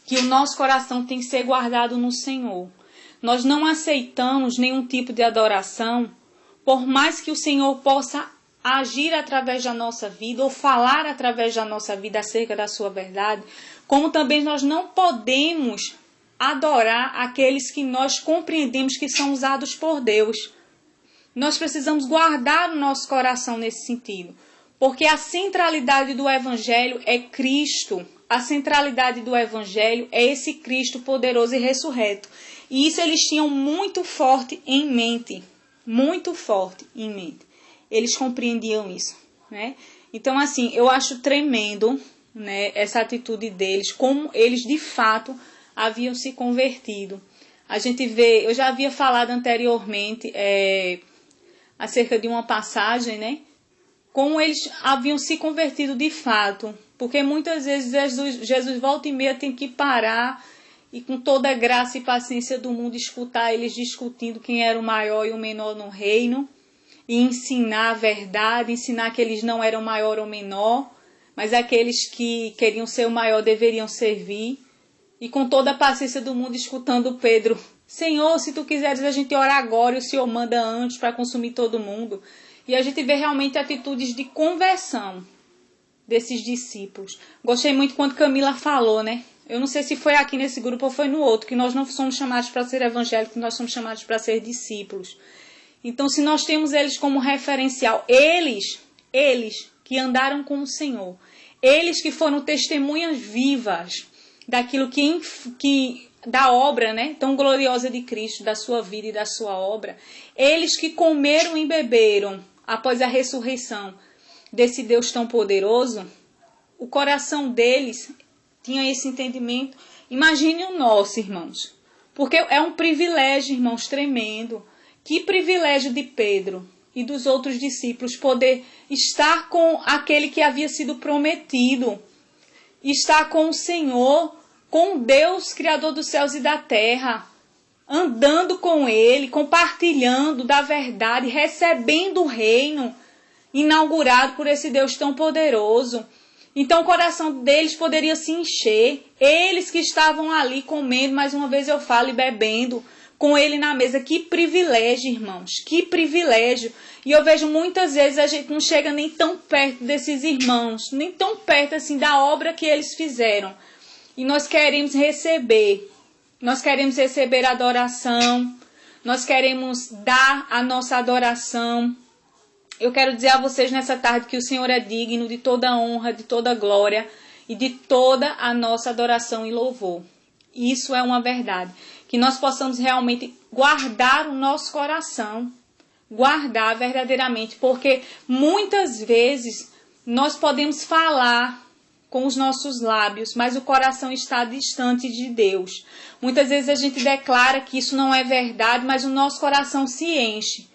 que o nosso coração tem que ser guardado no Senhor. Nós não aceitamos nenhum tipo de adoração, por mais que o Senhor possa agir através da nossa vida ou falar através da nossa vida acerca da sua verdade, como também nós não podemos adorar aqueles que nós compreendemos que são usados por Deus. Nós precisamos guardar o nosso coração nesse sentido, porque a centralidade do Evangelho é Cristo. A centralidade do Evangelho é esse Cristo poderoso e ressurreto. E isso eles tinham muito forte em mente. Muito forte em mente. Eles compreendiam isso, né? Então, assim, eu acho tremendo, né, essa atitude deles, como eles de fato haviam se convertido. A gente vê, eu já havia falado anteriormente acerca de uma passagem, né? Como eles haviam se convertido de fato. Porque muitas vezes Jesus volta e meia tem que parar e com toda a graça e paciência do mundo escutar eles discutindo quem era o maior e o menor no reino. E ensinar a verdade, ensinar que eles não eram maior ou menor, mas aqueles que queriam ser o maior deveriam servir. E com toda a paciência do mundo escutando Pedro: Senhor, se tu quiseres a gente orar agora, e o Senhor manda antes para consumir todo mundo. E a gente vê realmente atitudes de conversão desses discípulos. Gostei muito quando Camila falou, né? Eu não sei se foi aqui nesse grupo ou foi no outro, que nós não somos chamados para ser evangélicos, nós somos chamados para ser discípulos. Então, se nós temos eles como referencial, eles que andaram com o Senhor, eles que foram testemunhas vivas daquilo que da obra, né, tão gloriosa de Cristo, da sua vida e da sua obra, eles que comeram e beberam após a ressurreição desse Deus tão poderoso, o coração deles tinha esse entendimento. Imagine o nosso, irmãos, porque é um privilégio, irmãos, tremendo. Que privilégio de Pedro e dos outros discípulos poder estar com aquele que havia sido prometido, estar com o Senhor, com Deus, Criador dos céus e da terra, andando com Ele, compartilhando da verdade, recebendo o reino inaugurado por esse Deus tão poderoso. Então o coração deles poderia se encher, eles que estavam ali comendo, mais uma vez eu falo, e bebendo com ele na mesa. Que privilégio, irmãos, que privilégio. E eu vejo muitas vezes a gente não chega nem tão perto desses irmãos, nem tão perto assim da obra que eles fizeram. E nós queremos receber adoração, nós queremos dar a nossa adoração. Eu quero dizer a vocês nessa tarde que o Senhor é digno de toda honra, de toda glória e de toda a nossa adoração e louvor. Isso é uma verdade. Que nós possamos realmente guardar o nosso coração, guardar verdadeiramente, porque muitas vezes nós podemos falar com os nossos lábios, mas o coração está distante de Deus. Muitas vezes a gente declara que isso não é verdade, mas o nosso coração se enche.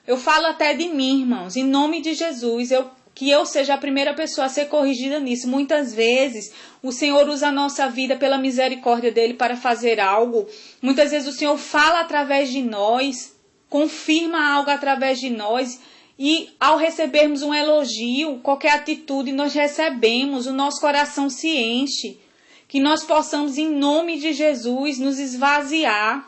Eu falo até de mim, irmãos, em nome de Jesus, que eu seja a primeira pessoa a ser corrigida nisso. Muitas vezes o Senhor usa a nossa vida pela misericórdia dele para fazer algo. Muitas vezes o Senhor fala através de nós, confirma algo através de nós. E ao recebermos um elogio, qualquer atitude nós recebemos, o nosso coração se enche. Que nós possamos, em nome de Jesus, nos esvaziar.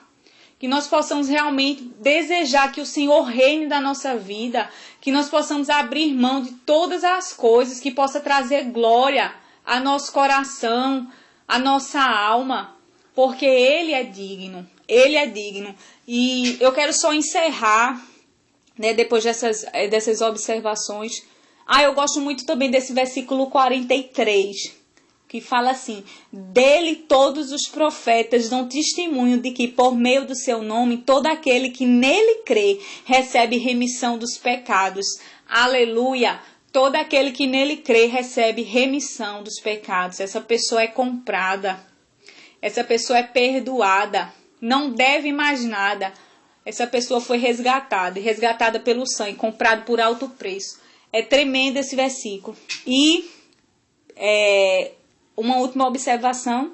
Que nós possamos realmente desejar que o Senhor reine da nossa vida. Que nós possamos abrir mão de todas as coisas que possa trazer glória ao nosso coração, à nossa alma. Porque Ele é digno. Ele é digno. E eu quero só encerrar, né, depois dessas observações. Eu gosto muito também desse versículo 43, que fala assim: dele todos os profetas dão testemunho de que por meio do seu nome todo aquele que nele crê recebe remissão dos pecados. Aleluia! Todo aquele que nele crê recebe remissão dos pecados. Essa pessoa é comprada. Essa pessoa é perdoada. Não deve mais nada. Essa pessoa foi resgatada pelo sangue, comprado por alto preço. É tremendo esse versículo. E uma última observação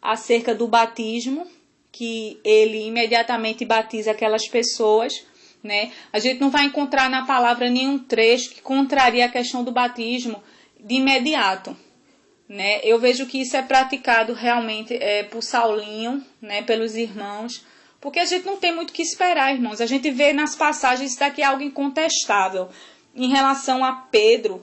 acerca do batismo, que ele imediatamente batiza aquelas pessoas, né? A gente não vai encontrar na palavra nenhum trecho que contraria a questão do batismo de imediato, né? Eu vejo que isso é praticado realmente por Saulinho, né? Pelos irmãos, porque a gente não tem muito o que esperar, irmãos. A gente vê nas passagens, isso daqui é algo incontestável. Em relação a Pedro,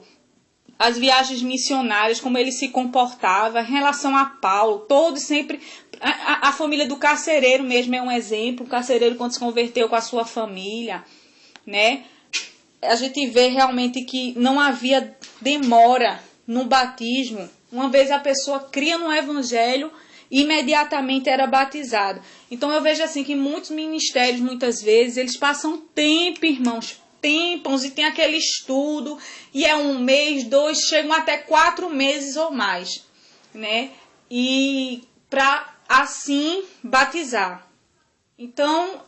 as viagens missionárias, como ele se comportava, em relação a Paulo, todos sempre... A família do carcereiro mesmo é um exemplo. O carcereiro, quando se converteu com a sua família, né? A gente vê realmente que não havia demora no batismo. Uma vez a pessoa cria no evangelho, imediatamente era batizado. Então eu vejo assim que muitos ministérios, muitas vezes, eles passam tempo, irmãos, tempos, e tem aquele estudo, e é 1 mês, 2, chegam até 4 meses ou mais, né? E para assim batizar. Então,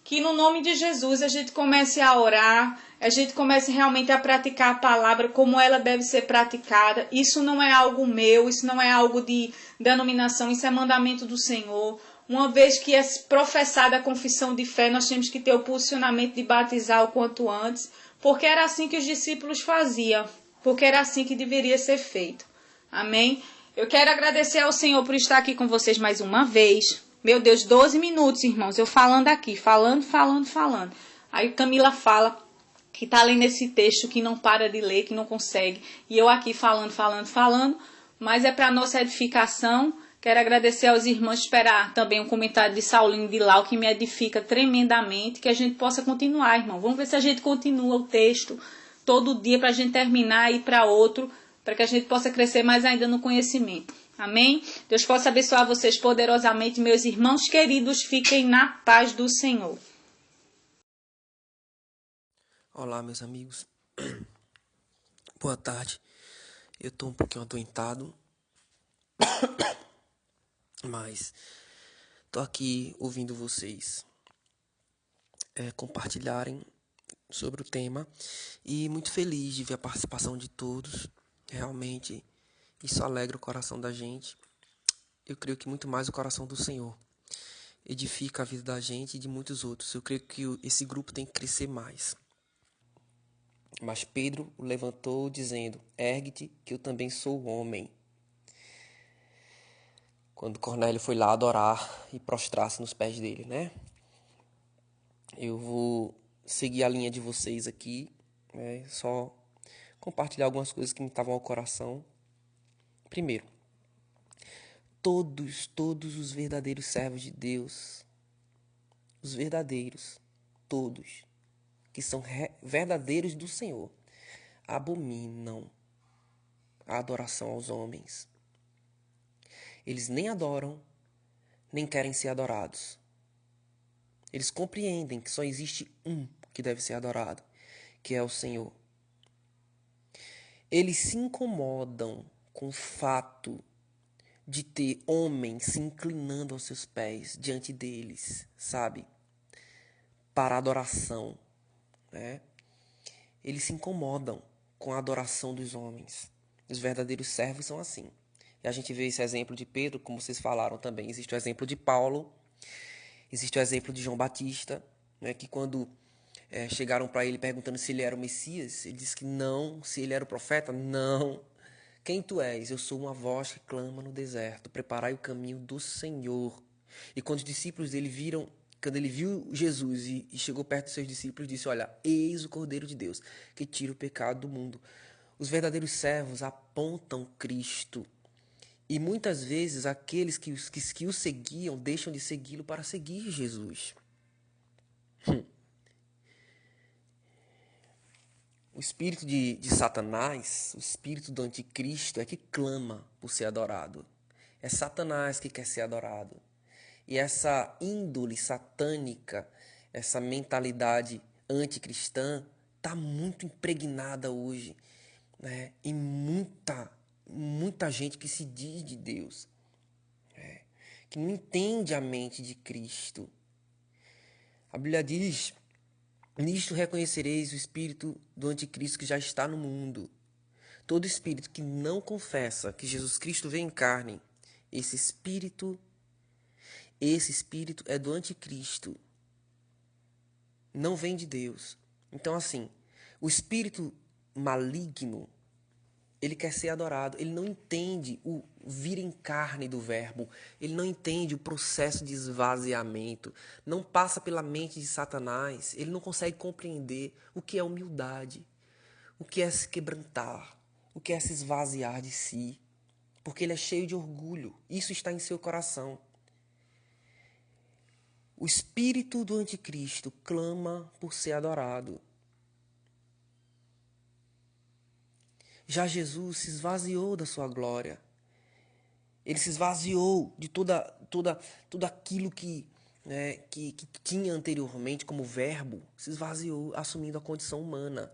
que no nome de Jesus a gente comece a orar, a gente comece realmente a praticar a palavra como ela deve ser praticada. Isso não é algo meu, isso não é algo de denominação, isso é mandamento do Senhor. Uma vez que é professada a confissão de fé, nós temos que ter o posicionamento de batizar o quanto antes, porque era assim que os discípulos faziam, porque era assim que deveria ser feito. Amém? Eu quero agradecer ao Senhor por estar aqui com vocês mais uma vez. Meu Deus, 12 minutos, irmãos, eu falando aqui, falando. Aí Camila fala que está lendo esse texto, que não para de ler, que não consegue. E eu aqui falando, mas é para nossa edificação. Quero agradecer aos irmãos, esperar também um comentário de Saulinho de Lau, que me edifica tremendamente, que a gente possa continuar, irmão. Vamos ver se a gente continua o texto todo dia para a gente terminar e ir para outro, para que a gente possa crescer mais ainda no conhecimento. Amém? Deus possa abençoar vocês poderosamente, meus irmãos queridos. Fiquem na paz do Senhor. Olá, meus amigos. Boa tarde. Eu estou um pouquinho adoentado, mas estou aqui ouvindo vocês compartilharem sobre o tema e muito feliz de ver a participação de todos. Realmente, isso alegra o coração da gente. Eu creio que muito mais o coração do Senhor edifica a vida da gente e de muitos outros. Eu creio que esse grupo tem que crescer mais. Mas Pedro o levantou dizendo: ergue-te, que eu também sou homem. Quando Cornélio foi lá adorar e prostrar-se nos pés dele, né? Eu vou seguir a linha de vocês aqui, né? Só compartilhar algumas coisas que me estavam ao coração. Primeiro, todos os verdadeiros servos de Deus, os verdadeiros, todos, que são verdadeiros do Senhor, abominam a adoração aos homens. Eles nem adoram, nem querem ser adorados. Eles compreendem que só existe um que deve ser adorado, que é o Senhor. Eles se incomodam com o fato de ter homens se inclinando aos seus pés diante deles, sabe? Para adoração, né? Eles se incomodam com a adoração dos homens. Os verdadeiros servos são assim. E a gente vê esse exemplo de Pedro, como vocês falaram também. Existe o exemplo de Paulo, existe o exemplo de João Batista, né, que quando chegaram para ele perguntando se ele era o Messias, ele disse que não. Se ele era o profeta, não. Quem tu és? Eu sou uma voz que clama no deserto, preparai o caminho do Senhor. E quando os discípulos dele viram, quando ele viu Jesus e chegou perto dos seus discípulos, disse, olha, eis o Cordeiro de Deus, que tira o pecado do mundo. Os verdadeiros servos apontam Cristo. E muitas vezes aqueles que o seguiam deixam de segui-lo para seguir Jesus. O espírito de Satanás, o espírito do anticristo é que clama por ser adorado. É Satanás que quer ser adorado. E essa índole satânica, essa mentalidade anticristã está muito impregnada hoje, né? E muita gente que se diz de Deus, que não entende a mente de Cristo. A Bíblia diz, nisto reconhecereis o espírito do anticristo que já está no mundo. Todo espírito que não confessa que Jesus Cristo veio em carne, esse espírito é do anticristo. Não vem de Deus. Então, assim, o espírito maligno, ele quer ser adorado. Ele não entende o vir em carne do verbo. Ele não entende o processo de esvaziamento. Não passa pela mente de Satanás. Ele não consegue compreender o que é humildade, o que é se quebrantar, o que é se esvaziar de si. Porque ele é cheio de orgulho. Isso está em seu coração. O espírito do anticristo clama por ser adorado. Já Jesus se esvaziou da sua glória. Ele se esvaziou de tudo aquilo que tinha anteriormente como verbo. Se esvaziou, assumindo a condição humana.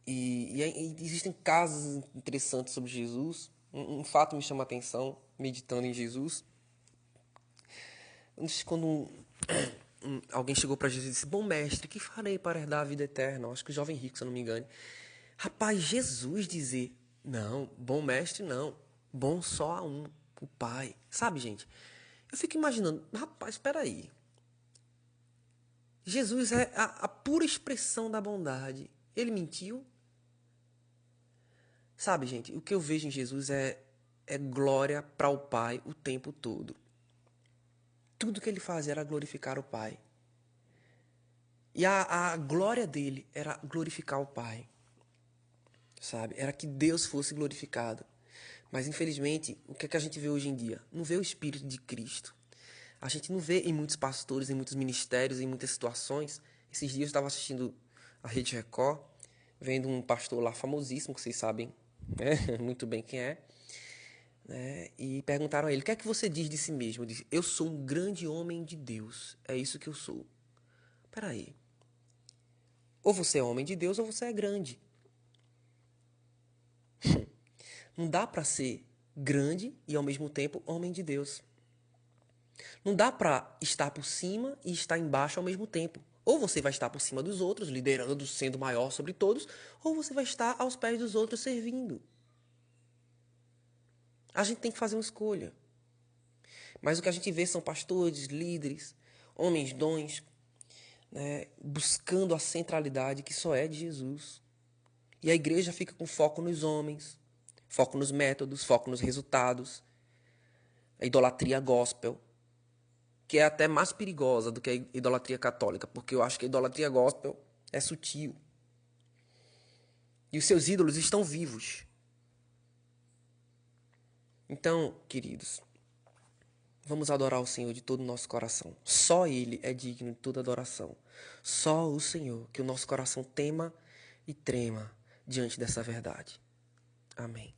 E existem casos interessantes sobre Jesus. Um fato me chama a atenção, meditando em Jesus. Quando alguém chegou para Jesus e disse, bom mestre, que farei para herdar a vida eterna? Acho que o jovem rico, se eu não me engano. Rapaz, Jesus dizer, não, bom mestre não, bom só há um, o Pai. Sabe, gente? Eu fico imaginando, rapaz, espera aí. Jesus é a pura expressão da bondade. Ele mentiu? Sabe, gente, o que eu vejo em Jesus é glória para o Pai o tempo todo. Tudo que ele fazia era glorificar o Pai. E a glória dele era glorificar o Pai. Sabe? Era que Deus fosse glorificado. Mas, infelizmente, o que é que a gente vê hoje em dia? Não vê o Espírito de Cristo. A gente não vê em muitos pastores, em muitos ministérios, em muitas situações. Esses dias eu estava assistindo a Rede Record, vendo um pastor lá famosíssimo, que vocês sabem muito bem quem é. E perguntaram a ele, o que é que você diz de si mesmo? Ele disse, eu sou um grande homem de Deus, é isso que eu sou. Peraí, ou você é homem de Deus ou você é grande. Não dá para ser grande e ao mesmo tempo homem de Deus. Não dá para estar por cima e estar embaixo ao mesmo tempo. Ou você vai estar por cima dos outros, liderando, sendo maior sobre todos, ou você vai estar aos pés dos outros servindo. A gente tem que fazer uma escolha. Mas o que a gente vê são pastores, líderes, homens dons, buscando a centralidade que só é de Jesus. E a igreja fica com foco nos homens, foco nos métodos, foco nos resultados. A idolatria gospel, que é até mais perigosa do que a idolatria católica, porque eu acho que a idolatria gospel é sutil. E os seus ídolos estão vivos. Então, queridos, vamos adorar o Senhor de todo o nosso coração. Só Ele é digno de toda adoração. Só o Senhor, que o nosso coração tema e trema diante dessa verdade. Amém.